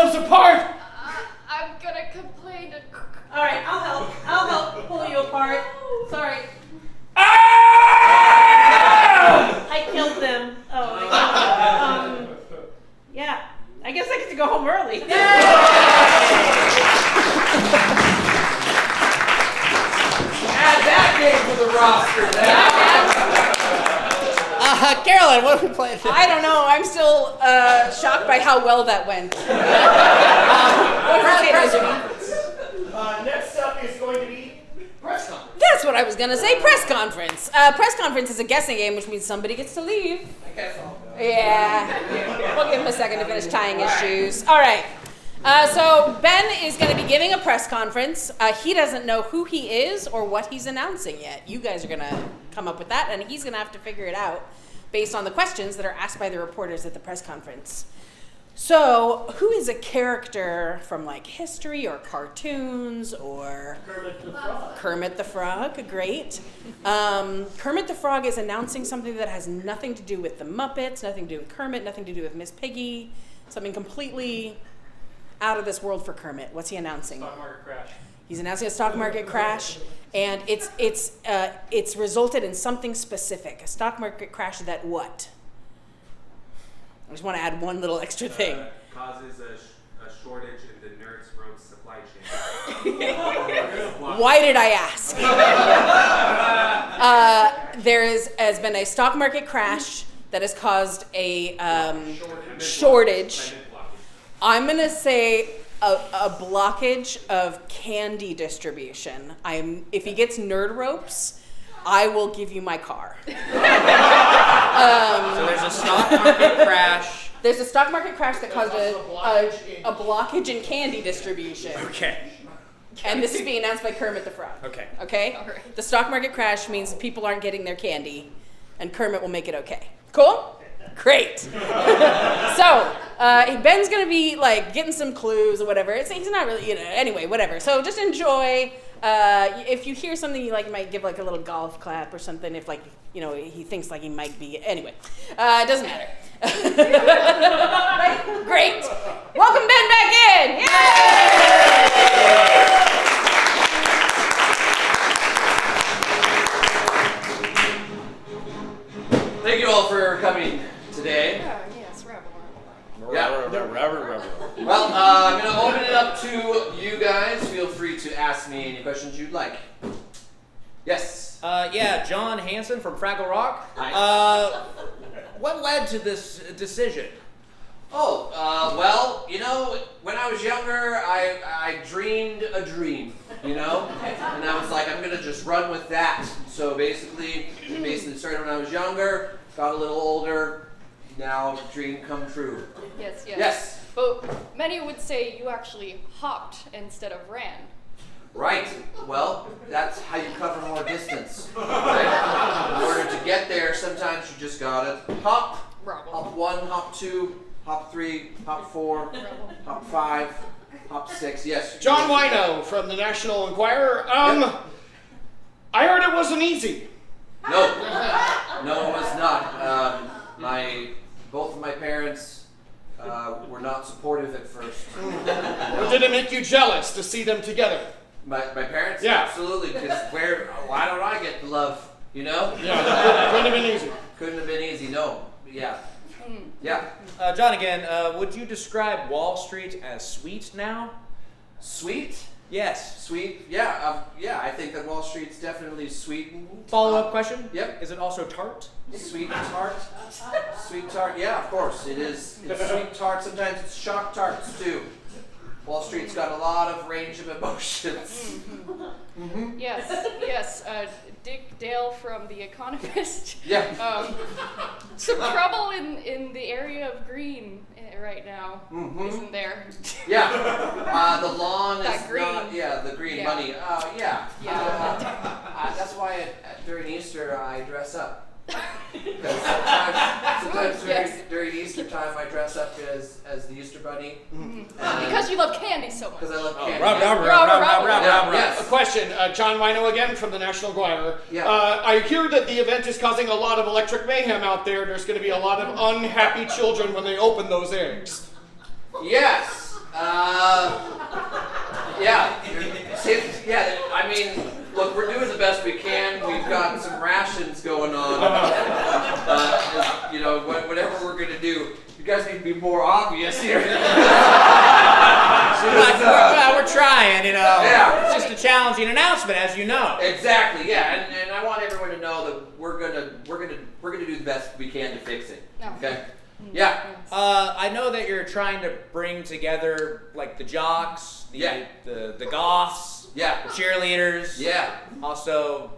[SPEAKER 8] yourselves apart!
[SPEAKER 6] I'm gonna complain to.
[SPEAKER 7] All right, I'll help. I'll help pull you apart. Sorry.
[SPEAKER 8] Ah!
[SPEAKER 7] I killed them. Oh my god. Yeah. I guess I get to go home early.
[SPEAKER 5] Add that game to the roster.
[SPEAKER 3] Carolyn, what are we playing?
[SPEAKER 4] I don't know. I'm still shocked by how well that went. What are we doing?
[SPEAKER 8] Next up is going to be press conference.
[SPEAKER 4] That's what I was gonna say. Press conference. Press conference is a guessing game, which means somebody gets to leave. Yeah. We'll give him a second to finish tying his shoes. All right. So Ben is going to be giving a press conference. He doesn't know who he is or what he's announcing yet. You guys are going to come up with that, and he's going to have to figure it out based on the questions that are asked by the reporters at the press conference. So, who is a character from like history or cartoons or
[SPEAKER 8] Kermit the Frog.
[SPEAKER 4] Kermit the Frog? Great. Kermit the Frog is announcing something that has nothing to do with the Muppets, nothing to do with Kermit, nothing to do with Miss Piggy, something completely out of this world for Kermit. What's he announcing?
[SPEAKER 1] Stock market crash.
[SPEAKER 4] He's announcing a stock market crash, and it's resulted in something specific. A stock market crash that what? I just want to add one little extra thing.
[SPEAKER 12] Causes a shortage in the nurse rope supply chain.
[SPEAKER 4] Why did I ask? There has been a stock market crash that has caused a shortage. I'm going to say a blockage of candy distribution. If he gets nerd ropes, I will give you my car.
[SPEAKER 3] So there's a stock market crash.
[SPEAKER 4] There's a stock market crash that caused a blockage in candy distribution.
[SPEAKER 3] Okay.
[SPEAKER 4] And this is being announced by Kermit the Frog.
[SPEAKER 3] Okay.
[SPEAKER 4] Okay?
[SPEAKER 6] All right.
[SPEAKER 4] The stock market crash means people aren't getting their candy, and Kermit will make it okay. Cool? Great. So, Ben's going to be, like, getting some clues or whatever. He's not really, anyway, whatever. So just enjoy. If you hear something you like, you might give, like, a little golf clap or something if, like, he thinks, like, he might be. Anyway, it doesn't matter. Right? Great. Welcome Ben back in. Yay!
[SPEAKER 5] Thank you all for coming today.
[SPEAKER 6] Yes, rabble.
[SPEAKER 5] Yeah. Well, I'm going to open it up to you guys. Feel free to ask me any questions you'd like. Yes.
[SPEAKER 3] Yeah, John Hansen from Fraggle Rock.
[SPEAKER 5] Hi.
[SPEAKER 3] What led to this decision?
[SPEAKER 5] Oh, well, when I was younger, I dreamed a dream, and I was like, I'm going to just run with that. So basically it started when I was younger, got a little older, now dream come true.
[SPEAKER 6] Yes.
[SPEAKER 5] Yes.
[SPEAKER 6] But many would say you actually hopped instead of ran.
[SPEAKER 5] Right. Well, that's how you cover more distance. Right? In order to get there, sometimes you just gotta hop. Hop 1, hop 2, hop 3, hop 4, hop 5, hop 6. Yes.
[SPEAKER 8] John Wino from the National Enquirer. I heard it wasn't easy.
[SPEAKER 5] No, it was not. Both of my parents were not supportive at first.
[SPEAKER 8] Or did it make you jealous to see them together?
[SPEAKER 5] My parents?
[SPEAKER 8] Yeah.
[SPEAKER 5] Absolutely, because why don't I get the love,
[SPEAKER 8] Yeah, that couldn't have been easy.
[SPEAKER 5] Couldn't have been easy, no. Yeah. Yeah.
[SPEAKER 3] John, again, would you describe Wall Street as sweet now?
[SPEAKER 5] Sweet?
[SPEAKER 3] Yes.
[SPEAKER 5] Sweet? Yeah, I think that Wall Street's definitely sweet.
[SPEAKER 3] Follow-up question?
[SPEAKER 5] Yep.
[SPEAKER 3] Is it also tart?
[SPEAKER 5] Sweet tart? Sweet tart, yeah, of course. It is. It's sweet tart, sometimes it's shock tarts too. Wall Street's got a lot of range of emotions. Mm-hmm.
[SPEAKER 6] Yes. Dick Dale from The Economist.
[SPEAKER 5] Yeah.
[SPEAKER 6] Some trouble in the area of green right now, isn't there?
[SPEAKER 5] Yeah. The lawn is
[SPEAKER 6] That green.
[SPEAKER 5] not. Yeah, the green money. Yeah. That's why during Easter I dress up. Because sometimes during Easter time I dress up as the Easter bunny.
[SPEAKER 6] Because you love candy so much.
[SPEAKER 5] Because I love candy.
[SPEAKER 8] Yes. A question, John Wino again from the National Enquirer.
[SPEAKER 5] Yeah.
[SPEAKER 8] I hear that the event is causing a lot of electric mayhem out there. There's going to be a lot of unhappy children when they open those eggs.
[SPEAKER 5] Yes. Yeah. Yeah, I mean, look, we're doing the best we can. We've got some rations going on. You know, whatever we're going to do, you guys need to be more obvious here.
[SPEAKER 3] We're trying, you know.
[SPEAKER 5] Yeah.
[SPEAKER 3] It's just a challenging announcement, as you know.
[SPEAKER 5] Exactly, yeah. And I want everyone to know that we're gonna do the best we can to fix it. Okay? Yeah.
[SPEAKER 3] I know that you're trying to bring together like the jocks, the goths, the cheerleaders.
[SPEAKER 5] Yeah.
[SPEAKER 3] Also,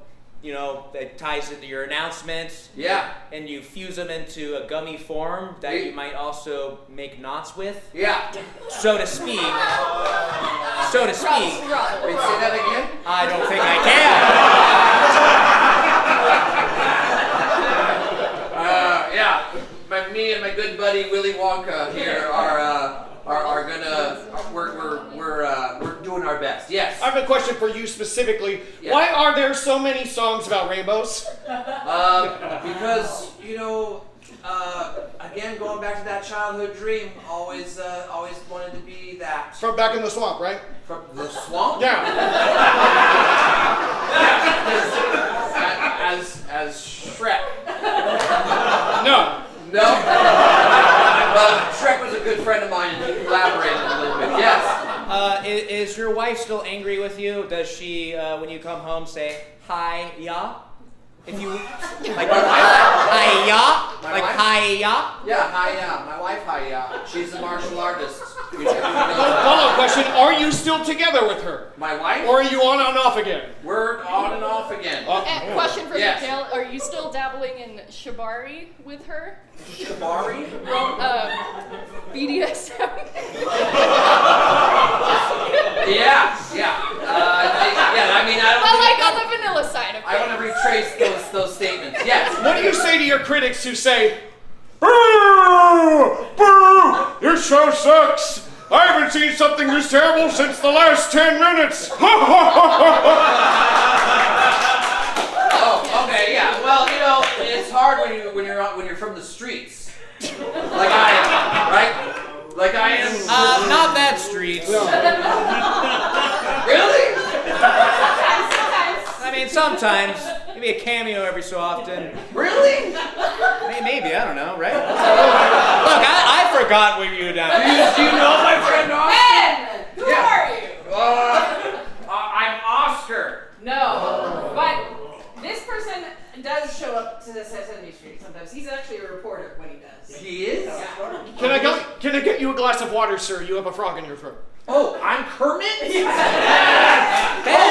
[SPEAKER 3] you know, that ties into your announcement.
[SPEAKER 5] Yeah.
[SPEAKER 3] And you fuse them into a gummy form that you might also make knots with.
[SPEAKER 5] Yeah.
[SPEAKER 3] So to speak. So to speak.
[SPEAKER 5] Wait, say that again?
[SPEAKER 3] I don't think I can.
[SPEAKER 5] Yeah. Me and my good buddy Willy Wonka here are gonna we're doing our best. Yes.
[SPEAKER 8] I have a question for you specifically.
[SPEAKER 5] Yeah.
[SPEAKER 8] Why are there so many songs about rainbows?
[SPEAKER 5] Because you know, again, going back to that childhood dream, always wanted to be that.
[SPEAKER 8] From back in the swamp, right?
[SPEAKER 5] From the swamp?
[SPEAKER 8] Yeah.
[SPEAKER 5] As Shrek.
[SPEAKER 8] No.
[SPEAKER 5] No? Well, Shrek was a good friend of mine and he collaborated a little bit. Yes.
[SPEAKER 3] Is your wife still angry with you? Does she, when you come home, say, hi, ya? If you, like, hi, ya? Like, hi, ya?
[SPEAKER 5] Yeah, hi, yeah. My wife, hi, yeah. She's a martial artist.
[SPEAKER 8] Follow-up question, are you still together with her?
[SPEAKER 5] My wife?
[SPEAKER 8] Or are you on and off again?
[SPEAKER 5] We're on and off again.
[SPEAKER 6] Question for
[SPEAKER 5] Yes.
[SPEAKER 6] Mikhail, are you still dabbling in shibari with her?
[SPEAKER 5] Shibari?
[SPEAKER 6] BDSM?
[SPEAKER 5] Yeah. I mean, I don't
[SPEAKER 6] But
[SPEAKER 5] think
[SPEAKER 6] like on the vanilla side of
[SPEAKER 5] I
[SPEAKER 6] things.
[SPEAKER 5] want to retrace those statements. Yes.
[SPEAKER 8] What do you say to your critics who say, boo! Boo! Your show sucks! I haven't seen something this terrible since the last 10 minutes!
[SPEAKER 5] Oh, okay, yeah. Well, you know, it's hard when you're from the streets, like I am, right? Like I am.
[SPEAKER 3] Not that streets.
[SPEAKER 5] Really?
[SPEAKER 3] I mean, sometimes. Maybe a cameo every so often.
[SPEAKER 5] Really?
[SPEAKER 3] Maybe, I don't know, right? Look, I forgot what you done.
[SPEAKER 5] Do you know my friend Oscar?
[SPEAKER 4] Ben! Who are you?
[SPEAKER 5] I'm Oscar.
[SPEAKER 4] No. But this person does show up to Sesame Street sometimes. He's actually a reporter when he does.
[SPEAKER 5] He is?
[SPEAKER 4] Yeah.
[SPEAKER 8] Can I get you a glass of water, sir? You have a frog in your throat.
[SPEAKER 5] Oh, I'm Kermit? Oh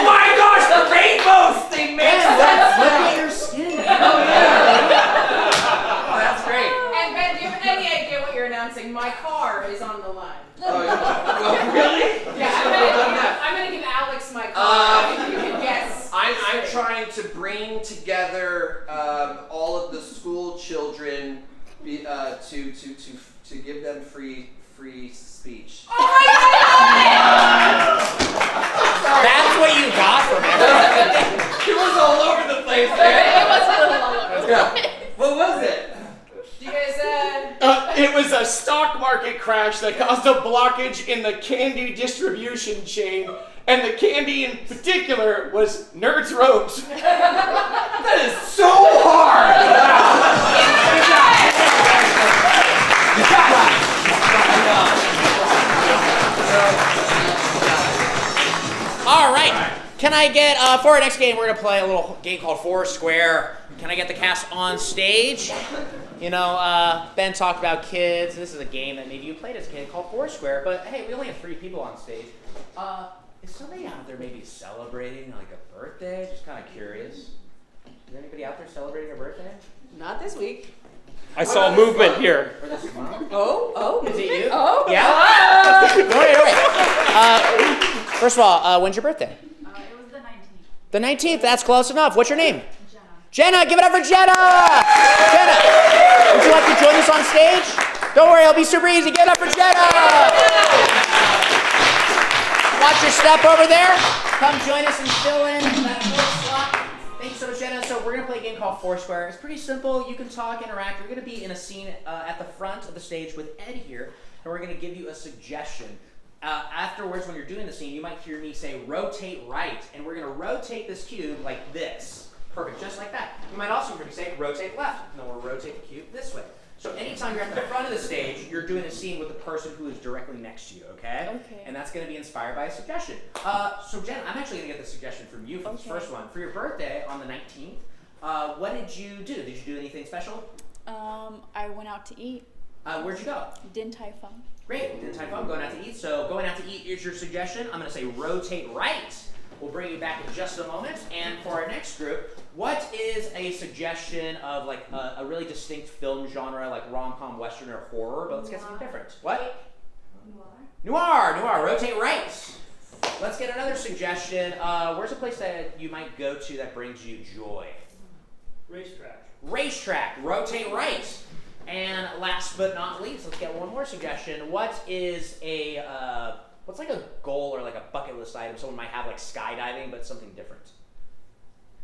[SPEAKER 5] my gosh, the rainbow thing makes sense!
[SPEAKER 3] Look at your skin.
[SPEAKER 5] Oh yeah! Oh, that's great.
[SPEAKER 4] And Ben, do you have any idea what you're announcing? My car is on the line.
[SPEAKER 5] Oh, really?
[SPEAKER 4] Yeah, I'm gonna give Alex my car. If you can guess.
[SPEAKER 5] I'm trying to bring together all of the school children to give them free speech.
[SPEAKER 4] Oh my God!
[SPEAKER 3] That's what you got from everything.
[SPEAKER 5] It was all over the place
[SPEAKER 6] It
[SPEAKER 5] there.
[SPEAKER 6] was a little all over the
[SPEAKER 5] Yeah.
[SPEAKER 6] place.
[SPEAKER 5] What was it?
[SPEAKER 4] Do you guys,
[SPEAKER 8] It was a stock market crash that caused a blockage in the candy distribution chain, and the candy in particular was Nerds Rogues.
[SPEAKER 5] That is so hard!
[SPEAKER 3] All right. Can I get, for our next game, we're going to play a little game called Foursquare. Can I get the cast on stage? You know, Ben talked about kids. This is a game that maybe you played as a kid called Foursquare, but hey, we only have 3 people on stage. Is somebody out there maybe celebrating like a birthday? Just kind of curious. Is there anybody out there celebrating a birthday?
[SPEAKER 4] not this week.
[SPEAKER 1] I saw movement here.
[SPEAKER 3] Or this month?
[SPEAKER 4] Oh,
[SPEAKER 3] Is it you?
[SPEAKER 4] Oh.
[SPEAKER 3] Yeah? Go ahead. First of all, when's your birthday?
[SPEAKER 11] It was the 19th.
[SPEAKER 3] The 19th. That's close enough. What's your name?
[SPEAKER 11] Jenna.
[SPEAKER 3] Jenna, give it up for Jenna! Jenna, would you like to join us on stage? Don't worry, it'll be super easy. Give it up for Jenna! Watch your step over there. Come join us and fill in that fourth slot. Thank you so much, Jenna. So we're going to play a game called Foursquare. It's pretty simple. You can talk, interact. You're going to be in a scene at the front of the stage with Ed here, and we're going to give you a suggestion. Afterwards, when you're doing the scene, you might hear me say rotate right, and we're going to rotate this cube like this. Perfect, just like that. You might also hear me say rotate left, and then we'll rotate the cube this way. So anytime you're at the front of the stage, you're doing a scene with the person who is directly next to you, okay?
[SPEAKER 4] Okay.
[SPEAKER 3] And that's going to be inspired by a suggestion. So Jen, I'm actually going to get the suggestion from you for this first one. For your birthday on the 19th, what did you do? Did you do anything special?
[SPEAKER 11] I went out to eat.
[SPEAKER 3] Where'd you go?
[SPEAKER 11] Din Tai Fung.
[SPEAKER 3] Great, Din Tai Fung, going out to eat. So going out to eat is your suggestion. I'm going to say rotate right. We'll bring you back in just a moment. And for our next group, what is a suggestion of like a really distinct film genre, like rom-com, western, or horror? But let's get something different. What? Noir, rotate right. Let's get another suggestion. Where's a place that you might go to that brings you joy? Racetrack, rotate right. And last but not least, let's get one more suggestion. What is what's like a goal or like a bucket list item someone might have, like skydiving, but something different?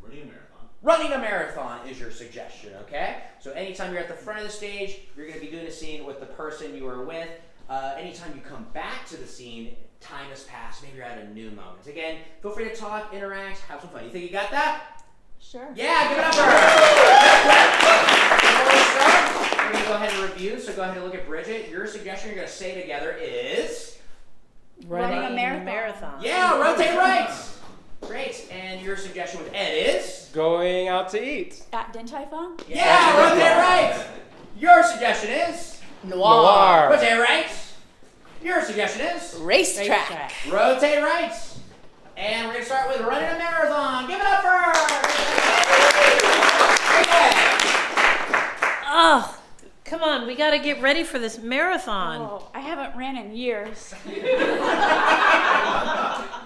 [SPEAKER 10] Running a marathon.
[SPEAKER 3] Running a marathon is your suggestion, okay? So anytime you're at the front of the stage, you're going to be doing a scene with the person you were with. Anytime you come back to the scene, time has passed. Maybe you're at a new moment. Again, feel free to talk, interact, have some fun. You think you got that?
[SPEAKER 11] Sure.
[SPEAKER 3] Yeah, give it up for her. Before we start, we're going to go ahead and review. So go ahead and look at Bridget. Your suggestion you're going to say together is...
[SPEAKER 11] Running a marathon.
[SPEAKER 3] Yeah, rotate right. Great. And your suggestion with Ed is?
[SPEAKER 1] Going out to eat.
[SPEAKER 11] At Din Tai Fung.
[SPEAKER 3] Yeah, rotate right. Your suggestion is?
[SPEAKER 1] Noir.
[SPEAKER 3] Rotate right. Your suggestion is?
[SPEAKER 4] Racetrack.
[SPEAKER 3] Rotate right. And we're going to start with running a marathon. Give it up for her.
[SPEAKER 7] Oh, come on, we gotta get ready for this marathon.
[SPEAKER 11] Oh, I haven't ran in years.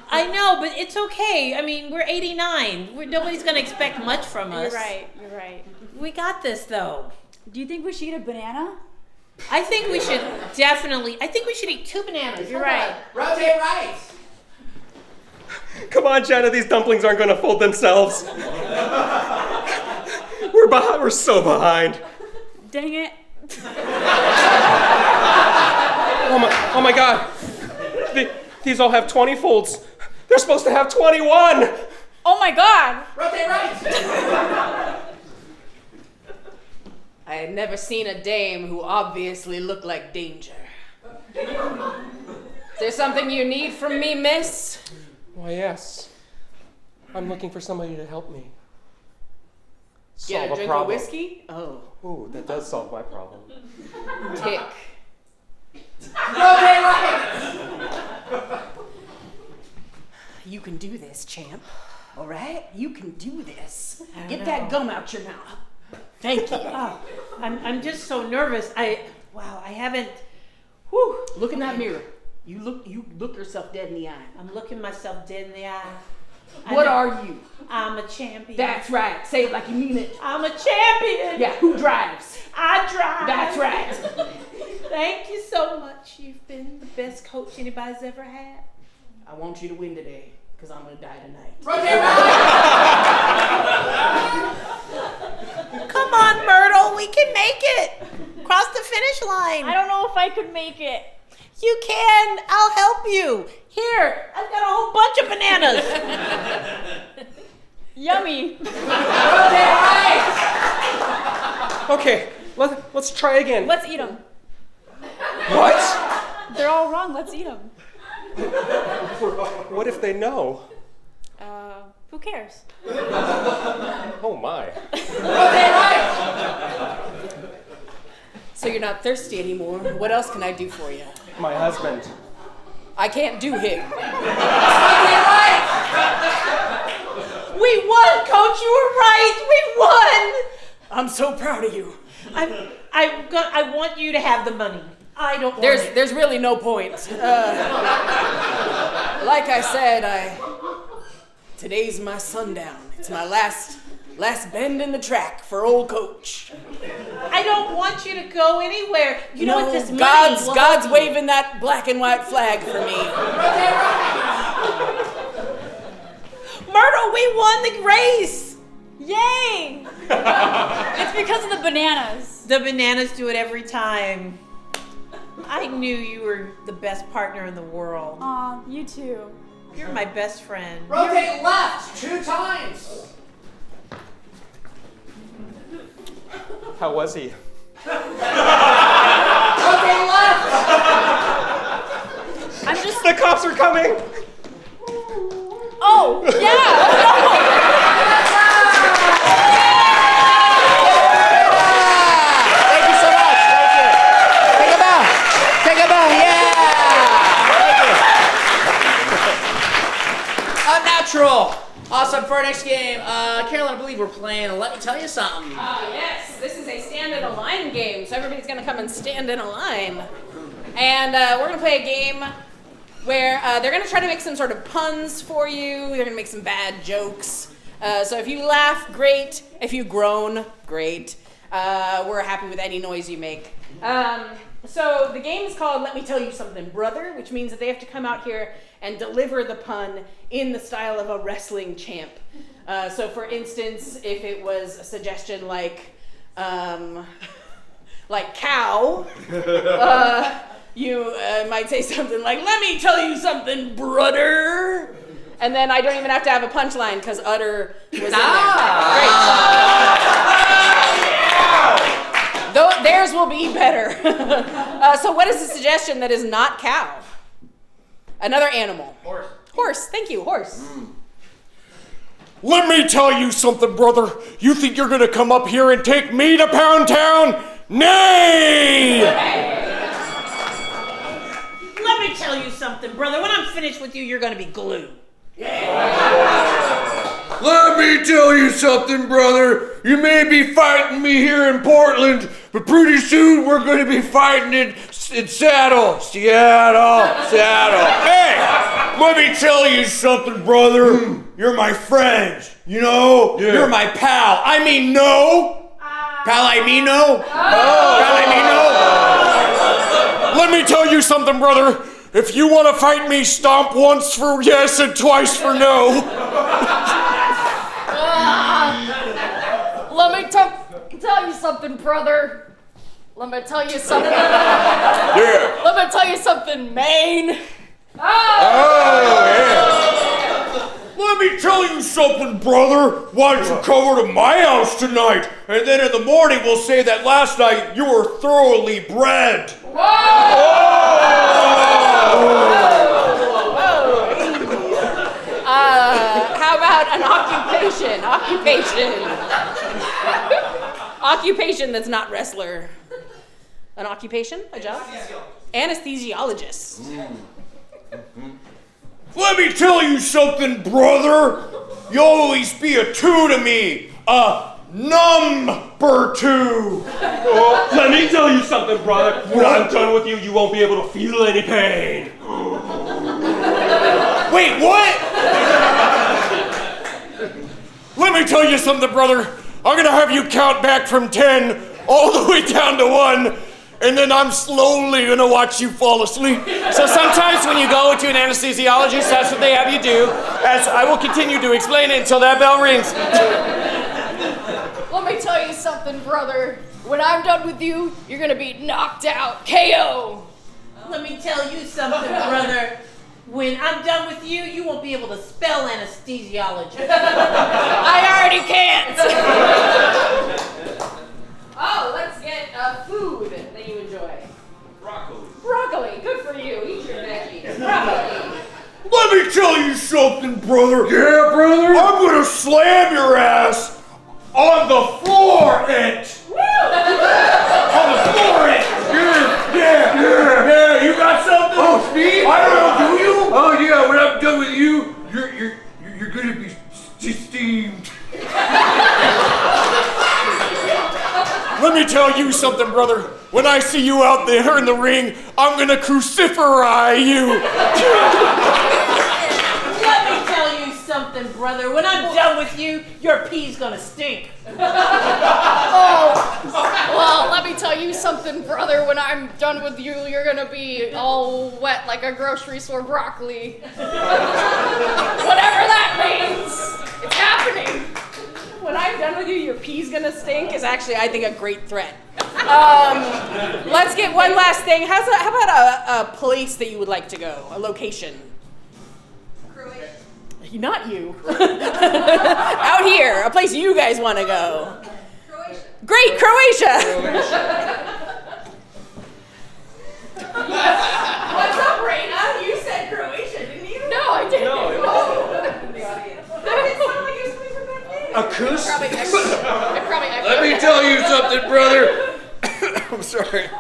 [SPEAKER 7] I know, but it's okay. I mean, we're 89. Nobody's gonna expect much from us.
[SPEAKER 11] You're right.
[SPEAKER 7] We got this, though.
[SPEAKER 11] Do you think we should eat a banana?
[SPEAKER 7] I think we should definitely. I think we should eat 2 bananas.
[SPEAKER 11] You're right.
[SPEAKER 3] Rotate right.
[SPEAKER 1] Come on, Jenna, these dumplings aren't going to fold themselves. We're so behind.
[SPEAKER 11] Dang it.
[SPEAKER 1] Oh my God. These all have 20 folds. They're supposed to have 21.
[SPEAKER 11] Oh my God.
[SPEAKER 3] Rotate right.
[SPEAKER 4] I had never seen a dame who obviously looked like danger. Is there something you need from me, miss?
[SPEAKER 1] Why, yes. I'm looking for somebody to help me.
[SPEAKER 4] Get a drink of whiskey? Oh.
[SPEAKER 1] Ooh, that does solve my problem.
[SPEAKER 4] Tick.
[SPEAKER 3] Rotate right.
[SPEAKER 4] You can do this, champ. All right? You can do this. Get that gum out your mouth. Thank you.
[SPEAKER 7] Oh, I'm just so nervous. I haven't. Whew.
[SPEAKER 4] Look in that mirror. You look yourself dead in the eye.
[SPEAKER 7] I'm looking myself dead in the eye.
[SPEAKER 4] What are you?
[SPEAKER 7] I'm a champion.
[SPEAKER 4] That's right. Say it like you mean it.
[SPEAKER 7] I'm a champion.
[SPEAKER 4] Yeah, who drives?
[SPEAKER 7] I drive.
[SPEAKER 4] That's right.
[SPEAKER 7] Thank you so much. You've been the best coach anybody's ever had.
[SPEAKER 4] I want you to win today, because I'm going to die tonight.
[SPEAKER 3] Rotate right.
[SPEAKER 7] Come on, Myrtle. We can make it. Cross the finish line.
[SPEAKER 11] I don't know if I could make it.
[SPEAKER 7] You can. I'll help you. Here, I've got a whole bunch of bananas.
[SPEAKER 11] Yummy.
[SPEAKER 3] Rotate right.
[SPEAKER 1] Okay, let's try again.
[SPEAKER 11] Let's eat them.
[SPEAKER 1] What?
[SPEAKER 11] They're all wrong. Let's eat them.
[SPEAKER 1] What if they know?
[SPEAKER 11] Who cares?
[SPEAKER 1] Oh my.
[SPEAKER 3] Rotate right.
[SPEAKER 4] So you're not thirsty anymore. What else can I do for you?
[SPEAKER 1] My husband.
[SPEAKER 4] I can't do him.
[SPEAKER 3] Rotate right.
[SPEAKER 7] We won, Coach. You were right. We won.
[SPEAKER 4] I'm so proud of you.
[SPEAKER 7] I want you to have the money. I don't want it.
[SPEAKER 4] There's really no point. Like I said, today's my sundown. It's my last bend in the track for old Coach.
[SPEAKER 7] I don't want you to go anywhere. You know what this money will
[SPEAKER 4] God's
[SPEAKER 7] help you.
[SPEAKER 4] waving that black and white flag for me.
[SPEAKER 7] Myrtle, we won the race.
[SPEAKER 11] Yay! It's because of the bananas.
[SPEAKER 7] The bananas do it every time. I knew you were the best partner in the world.
[SPEAKER 11] Aw, you too.
[SPEAKER 7] You're my best friend.
[SPEAKER 3] Rotate left 2 times.
[SPEAKER 1] How was he?
[SPEAKER 3] Rotate left.
[SPEAKER 11] I'm just.
[SPEAKER 1] The cops are coming!
[SPEAKER 11] Oh, yeah!
[SPEAKER 3] Thank you so much. Thank you. Take a bow. Take a bow. Yeah. Thank you. Unnatural. Awesome. For our next game, Carolyn, I believe we're playing Let Me Tell You Something.
[SPEAKER 4] Yes, this is a stand in a line game, so everybody's gonna come and stand in a line. And we're gonna play a game where they're gonna try to make some sort of puns for you. They're gonna make some bad jokes. So if you laugh, great. If you groan, great. We're happy with any noise you make. So the game is called Let Me Tell You Something, Brother, which means that they have to come out here and deliver the pun in the style of a wrestling champ. So for instance, if it was a suggestion like cow, you might say something like, let me tell you something, brother. And then I don't even have to have a punchline because udder was in there. Great. Though theirs will be better. So what is the suggestion that is not cow? Another animal.
[SPEAKER 12] Horse.
[SPEAKER 4] Horse, thank you, horse.
[SPEAKER 8] Let me tell you something, brother. You think you're gonna come up here and take me to Pound Town? Nay!
[SPEAKER 7] Let me tell you something, brother. When I'm finished with you, you're gonna be glue.
[SPEAKER 13] Let me tell you something, brother. You may be fighting me here in Portland, but pretty soon we're going to be fighting in Seattle.
[SPEAKER 8] Hey! Let me tell you something, brother. You're my friend, you know?
[SPEAKER 13] Yeah.
[SPEAKER 8] You're my pal. I mean no. Pal I mean no. Pal I mean no. Let me tell you something, brother. If you want to fight me, stomp once for yes and twice for no.
[SPEAKER 6] Let me tell you something, brother. Let me tell you something.
[SPEAKER 8] Yeah.
[SPEAKER 6] Let me tell you something, Maine.
[SPEAKER 8] Let me tell you something, brother. Why don't you come over to my house tonight? And then in the morning we'll say that last night you were thoroughly bred.
[SPEAKER 4] How about an occupation? Occupation that's not wrestler. An occupation? A job? Anesthesiologist.
[SPEAKER 8] Let me tell you something, brother. You'll always be a 2 to me. A number 2.
[SPEAKER 1] Let me tell you something, brother. When I'm done with you, you won't be able to feel any pain.
[SPEAKER 8] Wait, what? Let me tell you something, brother. I'm gonna have you count back from 10 all the way down to 1, and then I'm slowly gonna watch you fall asleep.
[SPEAKER 3] So sometimes when you go to an anesthesiologist, that's what they have you do. As I will continue to explain it until that bell rings.
[SPEAKER 6] Let me tell you something, brother. When I'm done with you, you're gonna be knocked out. KO.
[SPEAKER 7] Let me tell you something, brother. When I'm done with you, you won't be able to spell anesthesiologist.
[SPEAKER 6] I already can't.
[SPEAKER 4] Oh, let's get food that you enjoy.
[SPEAKER 12] Broccoli.
[SPEAKER 4] Broccoli, good for you. Eat your veggies. Broccoli.
[SPEAKER 8] Let me tell you something, brother.
[SPEAKER 13] Yeah, brother?
[SPEAKER 8] I'm gonna slam your ass on the floor it. On the floor it. Yeah. You got something?
[SPEAKER 13] Oh, Steve?
[SPEAKER 8] I don't know. Do you?
[SPEAKER 13] Oh, yeah, when I'm done with you, you're going to be steamed.
[SPEAKER 8] Let me tell you something, brother. When I see you out there in the ring, I'm gonna crucify you.
[SPEAKER 7] Let me tell you something, brother. When I'm done with you, your pee's gonna stink.
[SPEAKER 6] Well, let me tell you something, brother. When I'm done with you, you're gonna be all wet like a grocery store broccoli. Whatever that means. It's happening.
[SPEAKER 4] When I'm done with you, your pee's gonna stink is actually, I think, a great threat. Let's get one last thing. How about a place that you would like to go? A location? Croatia. Not you. Out here, a place you guys want to go. Croatia. Great, Croatia. What's up, Raina? You said Croatia, didn't you?
[SPEAKER 6] No, I didn't.
[SPEAKER 1] No, it
[SPEAKER 6] Acoustic.
[SPEAKER 13] Let me tell you something, brother. I'm sorry.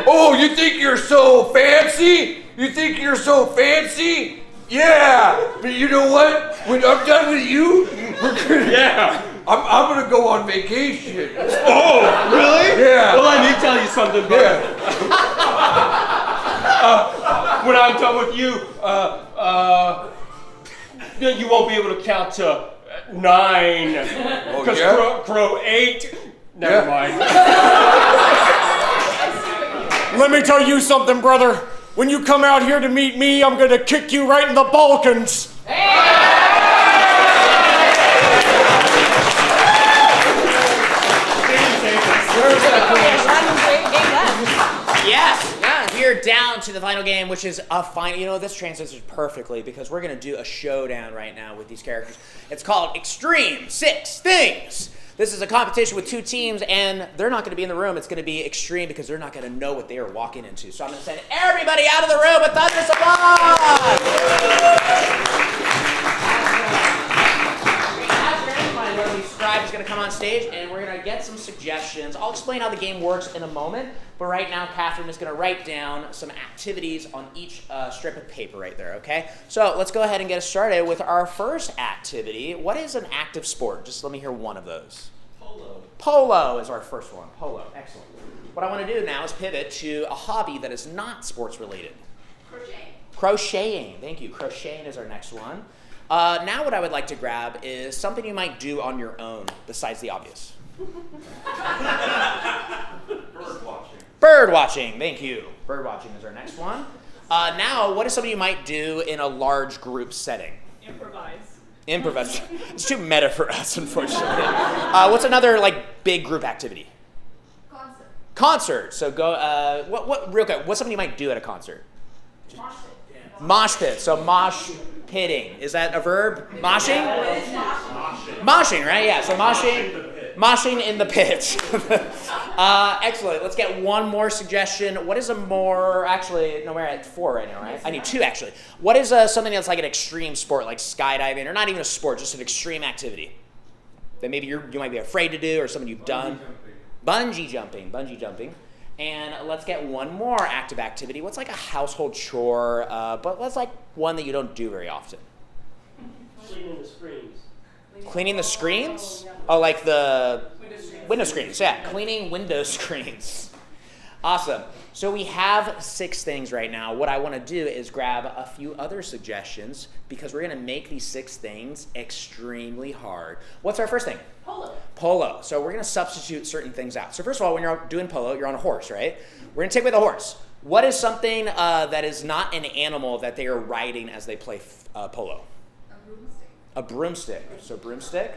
[SPEAKER 13] Oh, you think you're so fancy? You think you're so fancy? Yeah. But you know what? When I'm done with you, I'm gonna go on vacation.
[SPEAKER 1] Oh, really?
[SPEAKER 13] Yeah.
[SPEAKER 1] Well, let me tell you something, brother. When I'm done with you, you won't be able to count to 9. Because crow 8. Never mind.
[SPEAKER 8] Let me tell you something, brother. When you come out here to meet me, I'm gonna kick you right in the Balkans.
[SPEAKER 3] Yes, we are down to the final game, which is a final. You know, this translates perfectly because we're going to do a showdown right now with these characters. It's called Extreme 6 Things. This is a competition with 2 teams, and they're not going to be in the room. It's going to be extreme because they're not going to know what they are walking into. So I'm going to send everybody out of the room with thunderous applause. Scribe is going to come on stage, and we're going to get some suggestions. I'll explain how the game works in a moment, but right now Catherine is going to write down some activities on each strip of paper right there, okay? So let's go ahead and get us started with our first activity. What is an active sport? Just let me hear one of those.
[SPEAKER 1] Polo.
[SPEAKER 3] Polo is our first one. Polo, excellent. What I want to do now is pivot to a hobby that is not sports related.
[SPEAKER 4] Crocheting.
[SPEAKER 3] Crocheting, thank you. Crocheting is our next one. Now what I would like to grab is something you might do on your own besides the obvious.
[SPEAKER 12] Bird watching.
[SPEAKER 3] Bird watching, thank you. Bird watching is our next one. Now, what is something you might do in a large group setting? Improvise. It's too meta for us, unfortunately. What's another big group activity? Concert. So go. Real quick. What's something you might do at a concert? Mosh pit. So mosh pitting. Is that a verb? Moshing? Moshing, right? Yeah. So moshing in the pit. Excellent. Let's get one more suggestion. What is a more? Actually, no, we're at 4 right now, right? I need 2 actually. What is something that's like an extreme sport, like skydiving, or not even a sport, just an extreme activity that maybe you might be afraid to do, or something you've done? Bungee jumping. And let's get one more active activity. What's like a household chore, but let's like one that you don't do very often?
[SPEAKER 1] Cleaning the screens.
[SPEAKER 3] Cleaning the screens? Oh, like the window screens. Yeah, cleaning window screens. Awesome. So we have 6 things right now. What I want to do is grab a few other suggestions because we're going to make these 6 things extremely hard. What's our first thing? Polo. So we're going to substitute certain things out. So first of all, when you're doing polo, you're on a horse, right? We're going to take away the horse. What is something that is not an animal that they are riding as they play polo? A broomstick. So broomstick.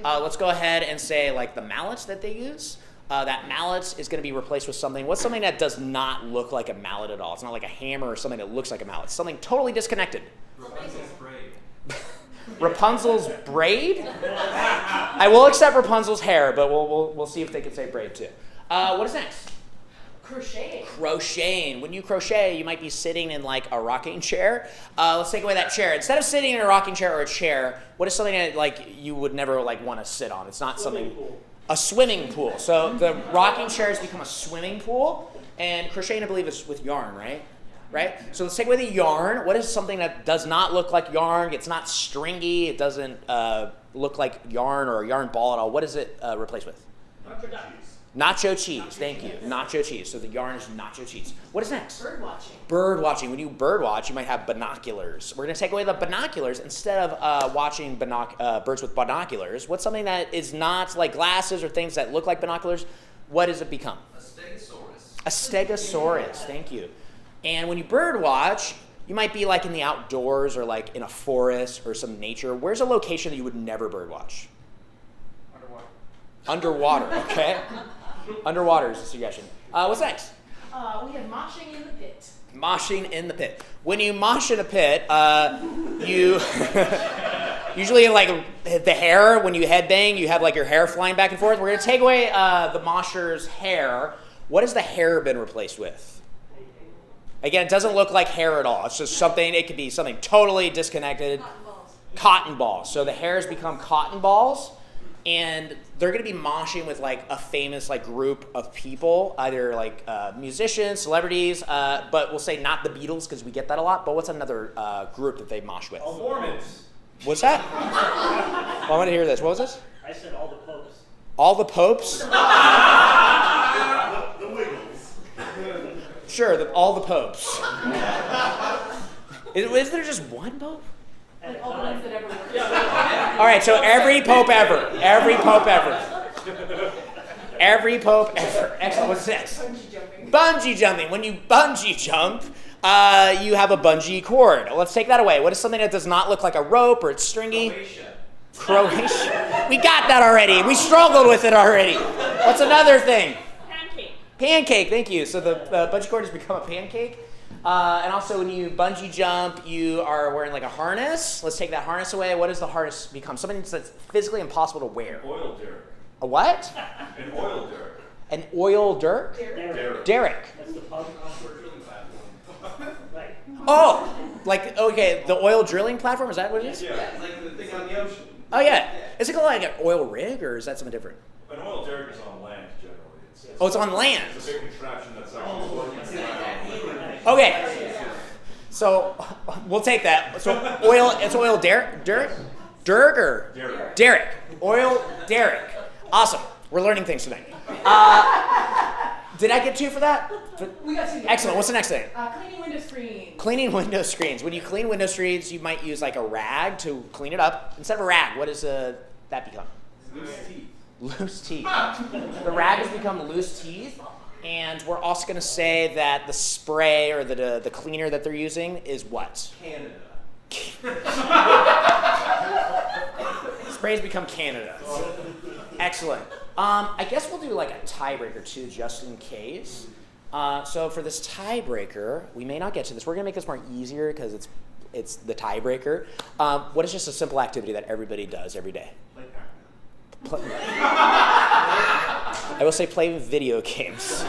[SPEAKER 3] Let's go ahead and say like the mallets that they use. That mallet is going to be replaced with something. What's something that does not look like a mallet at all? It's not like a hammer or something that looks like a mallet. It's something totally disconnected.
[SPEAKER 12] Rapunzel's braid.
[SPEAKER 3] Rapunzel's braid? I will accept Rapunzel's hair, but we'll see if they can say braid too. What is next? Crocheting. When you crochet, you might be sitting in like a rocking chair. Let's take away that chair. Instead of sitting in a rocking chair or a chair, what is something that like you would never like want to sit on? It's not something. A swimming pool. So the rocking chair has become a swimming pool, and crocheting, I believe, is with yarn, right? Right? So let's take away the yarn. What is something that does not look like yarn? It's not stringy. It doesn't look like yarn or a yarn ball at all. What is it replaced with? Nacho cheese. Thank you. Nacho cheese. So the yarn is nacho cheese. What is next? Bird watching. When you bird watch, you might have binoculars. We're going to take away the binoculars. Instead of watching birds with binoculars, what's something that is not like glasses or things that look like binoculars? What does it become?
[SPEAKER 5] A stegosaurus.
[SPEAKER 3] A stegosaurus. Thank you. And when you bird watch, you might be like in the outdoors or like in a forest or some nature. Where's a location that you would never bird watch? Underwater. Okay. Underwater is a suggestion. What's next?
[SPEAKER 11] We have moshing in the pit.
[SPEAKER 3] Moshing in the pit. When you mosh in a pit, you usually like the hair, when you headbang, you have like your hair flying back and forth. We're gonna take away the mosher's hair. What has the hair been replaced with? Again, it doesn't look like hair at all. It's just something, it could be something totally disconnected.
[SPEAKER 11] Cotton balls.
[SPEAKER 3] Cotton balls. So the hair has become cotton balls, and they're gonna be moshing with like a famous like group of people, either like musicians, celebrities, but we'll say not the Beatles because we get that a lot. But what's another group that they mosh with?
[SPEAKER 10] Mormons.
[SPEAKER 3] What's that? Well, I want to hear this. What was this?
[SPEAKER 10] I said all the popes.
[SPEAKER 3] All the popes?
[SPEAKER 10] The Wiggles.
[SPEAKER 3] Sure, all the popes. Is there just one pope?
[SPEAKER 11] Like all the ones that ever worked.
[SPEAKER 3] All right, so every pope ever. Every pope ever. Every pope ever. Excellent. What's next?
[SPEAKER 11] Bungee jumping.
[SPEAKER 3] Bungee jumping. When you bungee jump, you have a bungee cord. Let's take that away. What is something that does not look like a rope or it's stringy? Croatia. We got that already. We struggled with it already. What's another thing?
[SPEAKER 11] Pancake.
[SPEAKER 3] Pancake. Thank you. So the bungee cord has become a pancake. And also when you bungee jump, you are wearing like a harness. Let's take that harness away. What does the harness become? Something that's physically impossible to wear.
[SPEAKER 10] Oil derrick.
[SPEAKER 3] A what?
[SPEAKER 10] An oil derrick.
[SPEAKER 3] An oil dirk?
[SPEAKER 10] Derrick.
[SPEAKER 3] Derrick.
[SPEAKER 10] That's the pub offshore drilling platform. Right.
[SPEAKER 3] Oh, like, okay, the oil drilling platform, is that what it is?
[SPEAKER 10] Yeah, it's like the thing on the ocean.
[SPEAKER 3] Oh, yeah. Is it called like an oil rig, or is that something different?
[SPEAKER 10] An oil derrick is on land generally.
[SPEAKER 3] Oh, it's on land.
[SPEAKER 10] It's a big contraption that's actually floating in the ground.
[SPEAKER 3] Okay. So, we'll take that. So, it's oil derrick? Derrick or?
[SPEAKER 10] Derrick.
[SPEAKER 3] Derrick. Oil derrick. Awesome. We're learning things tonight. Did I get 2 for that?
[SPEAKER 11] We got 2.
[SPEAKER 3] Excellent. What's the next thing?
[SPEAKER 11] Cleaning window screens.
[SPEAKER 3] Cleaning window screens. When you clean window screens, you might use like a rag to clean it up. Instead of a rag, what does that become?
[SPEAKER 10] Loose teeth.
[SPEAKER 3] Loose teeth. The rag has become loose teeth. And we're also going to say that the spray or the cleaner that they're using is what?
[SPEAKER 10] Canada.
[SPEAKER 3] Spray's become Canada. Excellent. I guess we'll do like a tiebreaker too, just in case. So for this tiebreaker, we may not get to this. We're gonna make this more easier because it's the tiebreaker. What is just a simple activity that everybody does every day? I will say play video games.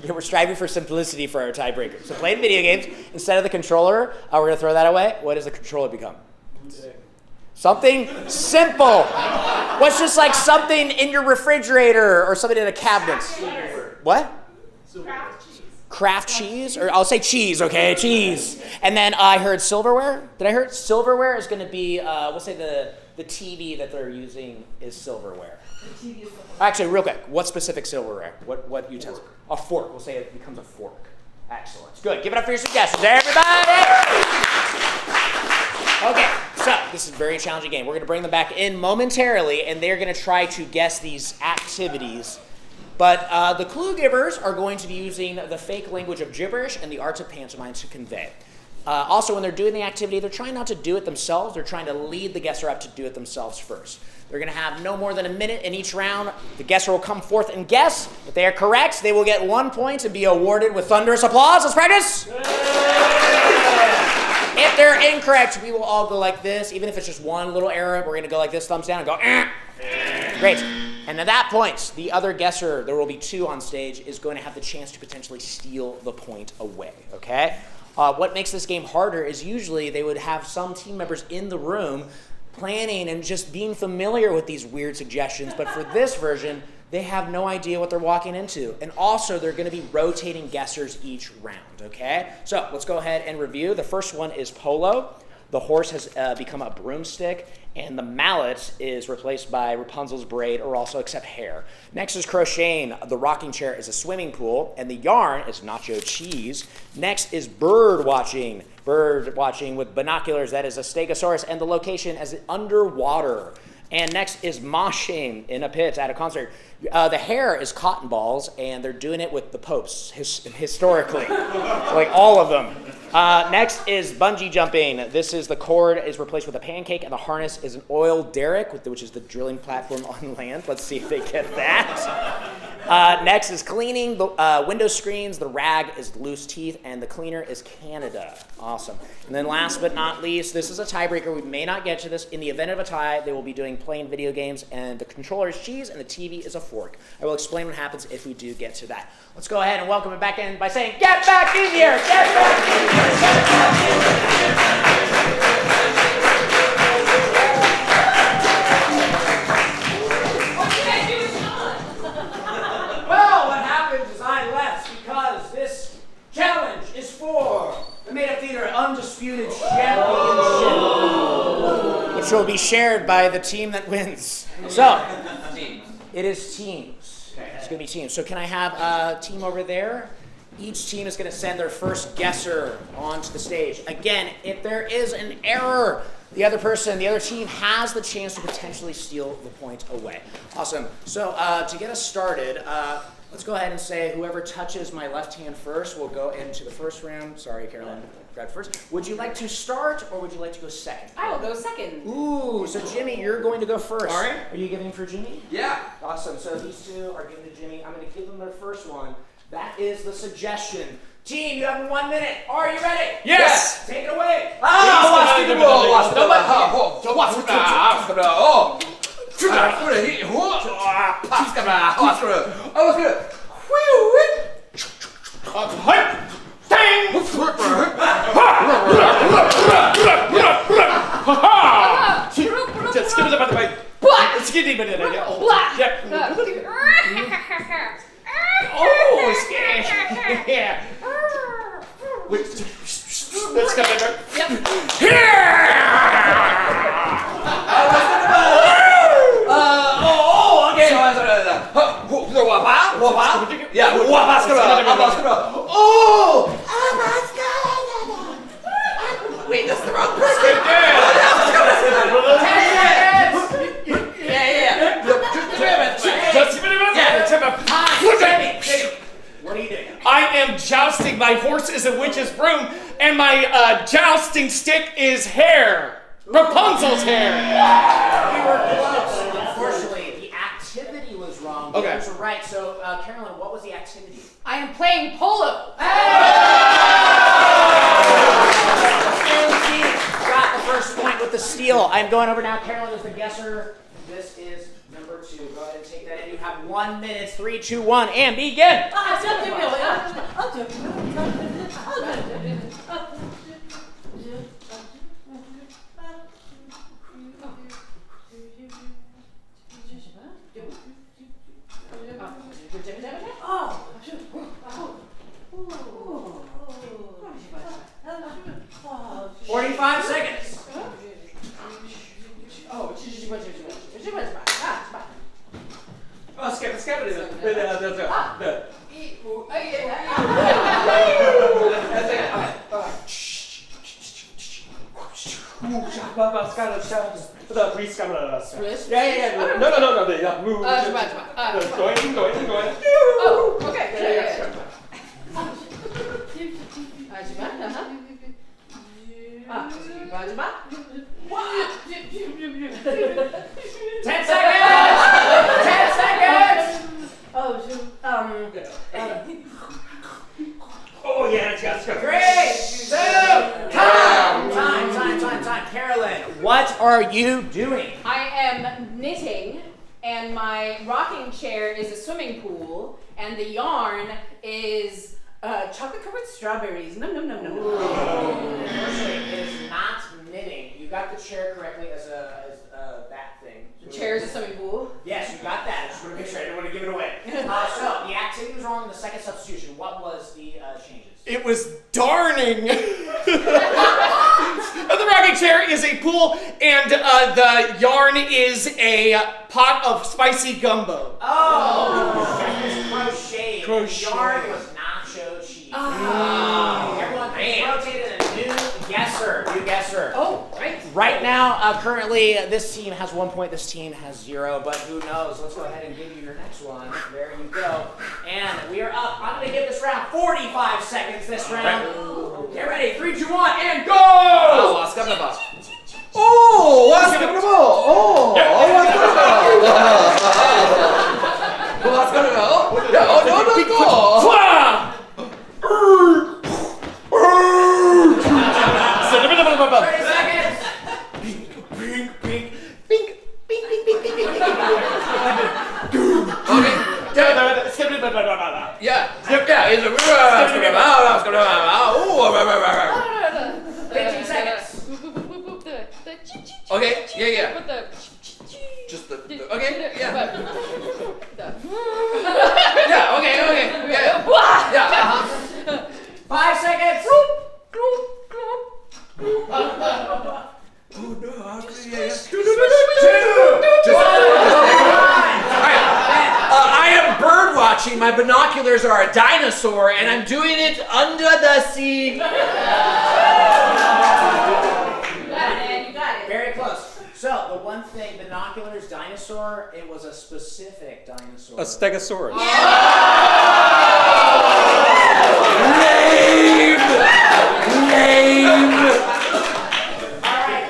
[SPEAKER 3] Yeah, we're striving for simplicity for our tiebreaker. So play video games instead of the controller. We're gonna throw that away. What does the controller become? Something simple. What's just like something in your refrigerator or something in a cabinet? What? Craft cheese? Or I'll say cheese, okay? Cheese. And then I heard silverware. Did I hear silverware is going to be, we'll say the TV that they're using is silverware. Actually, real quick, what specific silverware? What utensil? A fork. We'll say it becomes a fork. Excellent. Good. Give it up for your suggestions, everybody. Okay, so this is a very challenging game. We're going to bring them back in momentarily, and they're going to try to guess these activities. But the clue givers are going to be using the fake language of gibberish and the arts of pantomime to convey. Also, when they're doing the activity, they're trying not to do it themselves. They're trying to lead the guesser up to do it themselves first. They're going to have no more than a minute in each round. The guesser will come forth and guess. If they are correct, they will get 1 point and be awarded with thunderous applause. Let's practice. If they're incorrect, we will all go like this. Even if it's just one little error, we're going to go like this, thumbs down, and go, Great. And at that point, the other guesser, there will be 2 on stage, is going to have the chance to potentially steal the point away, okay? What makes this game harder is usually they would have some team members in the room planning and just being familiar with these weird suggestions. But for this version, they have no idea what they're walking into. And also, they're going to be rotating guessers each round, okay? So let's go ahead and review. The first one is polo. The horse has become a broomstick, and the mallet is replaced by Rapunzel's braid, or also except hair. Next is crocheting. The rocking chair is a swimming pool, and the yarn is nacho cheese. Next is bird watching. Bird watching with binoculars, that is a stegosaurus, and the location is underwater. And next is moshing in a pit at a concert. The hair is cotton balls, and they're doing it with the popes, historically, like all of them. Next is bungee jumping. This is the cord is replaced with a pancake, and the harness is an oil derrick, which is the drilling platform on land. Let's see if they get that. Next is cleaning the window screens. The rag is loose teeth, and the cleaner is Canada. Awesome. And then last but not least, this is a tiebreaker. We may not get to this. In the event of a tie, they will be doing playing video games, and the controller is cheese, and the TV is a fork. I will explain what happens if we do get to that. Let's go ahead and welcome it back in by saying, get back in here! Get back in here! Get back in here! Well, what happened is I left because this challenge is for the Made-Up Theater Undisputed Championship, which will be shared by the team that wins. So, it is teams. It's going to be teams. So can I have a team over there? Each team is going to send their first guesser onto the stage. Again, if there is an error, the other team has the chance to potentially steal the point away. Awesome. So to get us started, let's go ahead and say whoever touches my left hand first will go into the first round. Sorry, Carolyn, grab first. Would you like to start or would you like to go second?
[SPEAKER 4] I will go second.
[SPEAKER 3] Ooh, so Jimmy, you're going to go first.
[SPEAKER 5] All right.
[SPEAKER 3] Are you giving for Jimmy?
[SPEAKER 5] Yeah.
[SPEAKER 3] Awesome. So these two are giving to Jimmy. I'm going to give them their first one. That is the suggestion. Team, you have 1 minute. Are you ready?
[SPEAKER 8] Yes.
[SPEAKER 3] Take it away. Oh, scared. Yeah. Let's go.
[SPEAKER 4] Yep.
[SPEAKER 3] Okay.
[SPEAKER 5] Wait, that's the wrong person.
[SPEAKER 3] What are you doing?
[SPEAKER 8] I am jousting. My horse is a witch's broom, and my jousting stick is hair. Rapunzel's hair.
[SPEAKER 3] You were close. Unfortunately, the activity was wrong. The
[SPEAKER 8] Okay.
[SPEAKER 3] answer right. So, Carolyn, what was the activity?
[SPEAKER 4] I am playing polo.
[SPEAKER 3] Got the first point with the steal. I'm going over now. Carolyn is the guesser. This is number 2. Go ahead and take that in. You have 1 minute. 3, 2, 1, and begin.
[SPEAKER 11] Oh.
[SPEAKER 3] 45 seconds.
[SPEAKER 1] Yeah. No. Yeah, move. Going.
[SPEAKER 4] Oh, okay. Yeah.
[SPEAKER 3] 10 seconds. 10 seconds.
[SPEAKER 1] Oh yeah, let's go.
[SPEAKER 3] 3, 2, time. Carolyn, what are you doing?
[SPEAKER 4] I am knitting, and my rocking chair is a swimming pool, and the yarn is chocolate-covered strawberries. No.
[SPEAKER 3] Unfortunately, it is not knitting. You got the chair correctly as that thing.
[SPEAKER 4] The chair is a swimming pool.
[SPEAKER 3] Yes, you got that. I just want to make sure I didn't want to give it away. So, the activity was wrong in the second substitution. What was the changes?
[SPEAKER 8] It was darning. The rocking chair is a pool, and the yarn is a pot of spicy gumbo.
[SPEAKER 3] Oh! That was crochet.
[SPEAKER 8] Crochet.
[SPEAKER 3] The yarn was nacho cheese. Everyone rotated a new guesser.
[SPEAKER 4] Oh, right.
[SPEAKER 3] Right now, currently, this team has 1 point, this team has 0, but who knows? Let's go ahead and give you your next one. There you go. And we are up. I'm going to give this round 45 seconds this round. Get ready. 3, 2, 1, and go!
[SPEAKER 5] What's gonna go? my binoculars are a dinosaur, and I'm doing it under the sea.
[SPEAKER 4] You got it, you got it.
[SPEAKER 3] Very close. So, the one thing, binoculars, dinosaur, it was a specific dinosaur.
[SPEAKER 1] A stegosaurus.
[SPEAKER 3] Lame! Alright,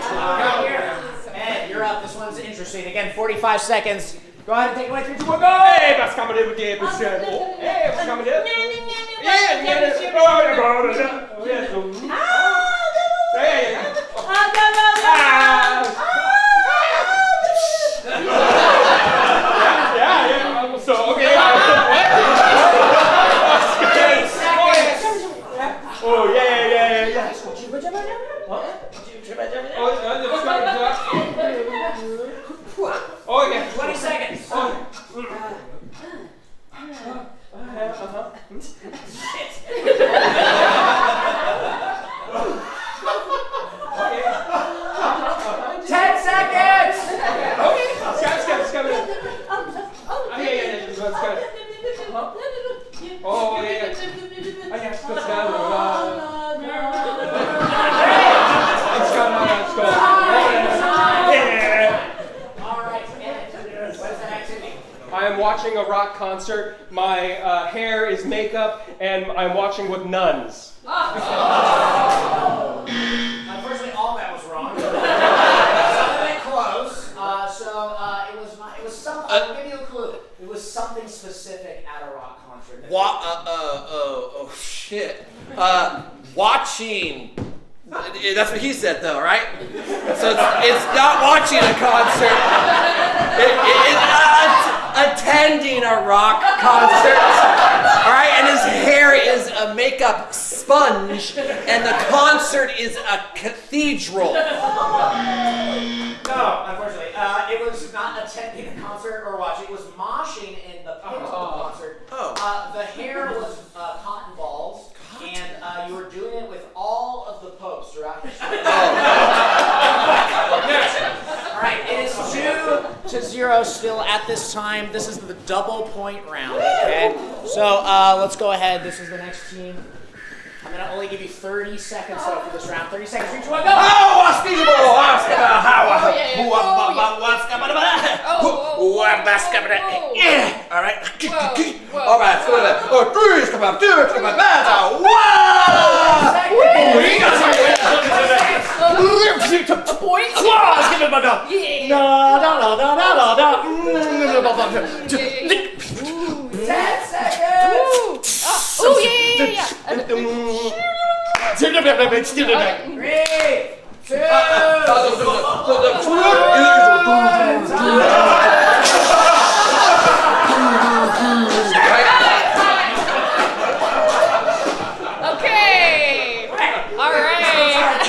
[SPEAKER 3] here. Ed, you're up. This one's interesting. Again, 45 seconds. Go ahead and take away 3, 2, 1, go!
[SPEAKER 1] Hey, what's coming in with the episode? Hey, what's coming in? So, okay. Oh, yeah. Oh, yeah.
[SPEAKER 3] 20 seconds.
[SPEAKER 1] I am watching a rock concert. My hair is makeup, and I'm watching with nuns.
[SPEAKER 3] Unfortunately, all that was wrong. Some of it close. It was something. I'll give you a clue. It was something specific at a rock concert.
[SPEAKER 5] Oh shit. Watching. That's what he said, though, right? So it's not watching a concert. Attending a rock concert. All right, and his hair is a makeup sponge, and the concert is a cathedral.
[SPEAKER 3] No, unfortunately, it was not attending a concert or watching. It was moshing in the pit of the concert. The hair was cotton balls, and you were doing it with all of the popes throughout history. All right, it is 2-0 still at this time. This is the double point round, okay? So let's go ahead. This is the next team. I'm going to only give you 30 seconds though for this round. 30 seconds. 3, 2, 1, go!
[SPEAKER 5] All right. All right.
[SPEAKER 6] Oh, yeah.
[SPEAKER 3] 3, 2,
[SPEAKER 6] Okay. All right.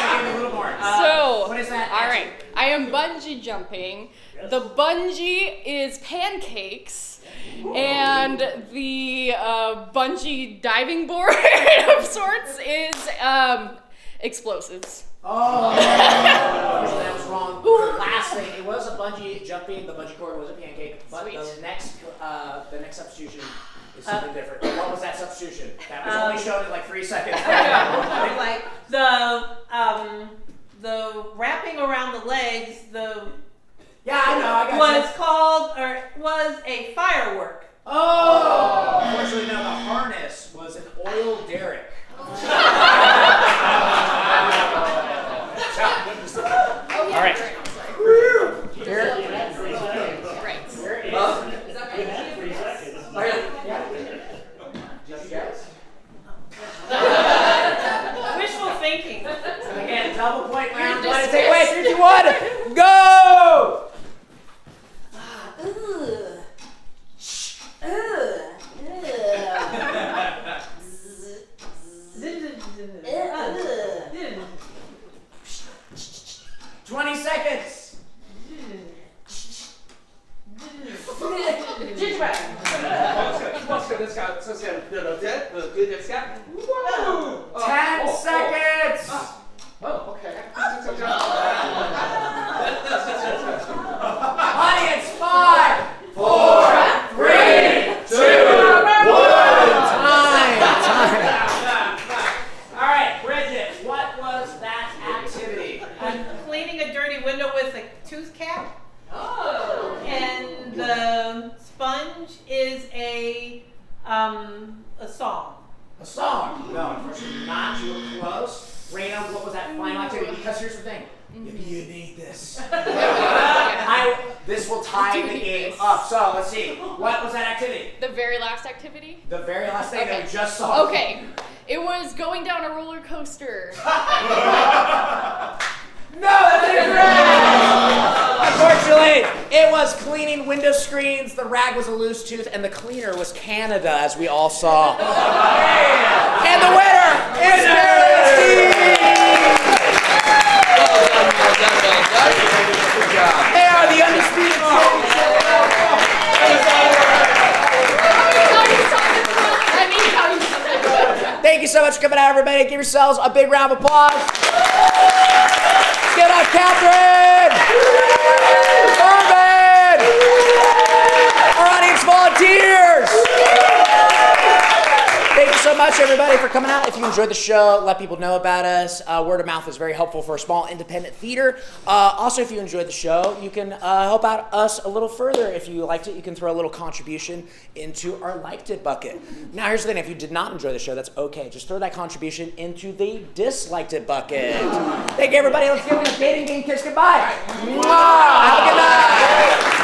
[SPEAKER 6] So,
[SPEAKER 3] what is that?
[SPEAKER 6] all right. I am bungee jumping. The bungee is pancakes, and the bungee diving board of sorts is explosives.
[SPEAKER 3] Oh, that was wrong. Last thing, it was a bungee jumping. The bungee cord was a pancake, but
[SPEAKER 6] Sweet.
[SPEAKER 3] the next substitution is something different. What was that substitution? That was only shown in like 3 seconds.
[SPEAKER 7] Like the wrapping around the legs,
[SPEAKER 3] Yeah, I know. I got
[SPEAKER 7] was a firework.
[SPEAKER 3] Oh! Unfortunately, no. The harness was an oil derrick.
[SPEAKER 6] Oh, yeah.
[SPEAKER 3] All right.
[SPEAKER 6] Right.
[SPEAKER 7] Wishful thinking.
[SPEAKER 3] Again, double point round. Go ahead and take away. 3, 2, 1. Go!
[SPEAKER 7] Ugh.
[SPEAKER 3] 20 seconds.
[SPEAKER 1] Whoa!
[SPEAKER 3] 10 seconds.
[SPEAKER 1] Oh, okay.
[SPEAKER 7] pretty window with a tooth cap.
[SPEAKER 11] Oh.
[SPEAKER 7] And the sponge is a song.
[SPEAKER 3] A song. No, unfortunately not. You were close. Raina, what was that final activity? Because here's the thing. You need this. This will tie the game up. So let's see. What was that activity?
[SPEAKER 6] The very last activity?
[SPEAKER 3] The very last thing that we just saw.
[SPEAKER 6] Okay. It was going down a roller coaster.
[SPEAKER 3] No, that's incorrect! Unfortunately, it was cleaning window screens, the rag was a loose tooth, and the cleaner was Canada, as we all saw. And the winner is Maryland's team!
[SPEAKER 13] Good job.
[SPEAKER 3] They are the undisputed champions. Thank you so much for coming out, everybody. Give yourselves a big round of applause. Let's give it up, Catherine! Irvin! Our audience volunteers! Thank you so much, everybody, for coming out. If you enjoyed the show, let people know about us. Word of mouth is very helpful for a small independent theater. Also, if you enjoyed the show, you can help out us a little further. If you liked it, you can throw a little contribution into our liked it bucket. Now, here's the thing. If you did not enjoy the show, that's okay. Just throw that contribution into the disliked it bucket. Thank you, everybody. Let's give them a dating game kiss goodbye. Mwah! Have a good night.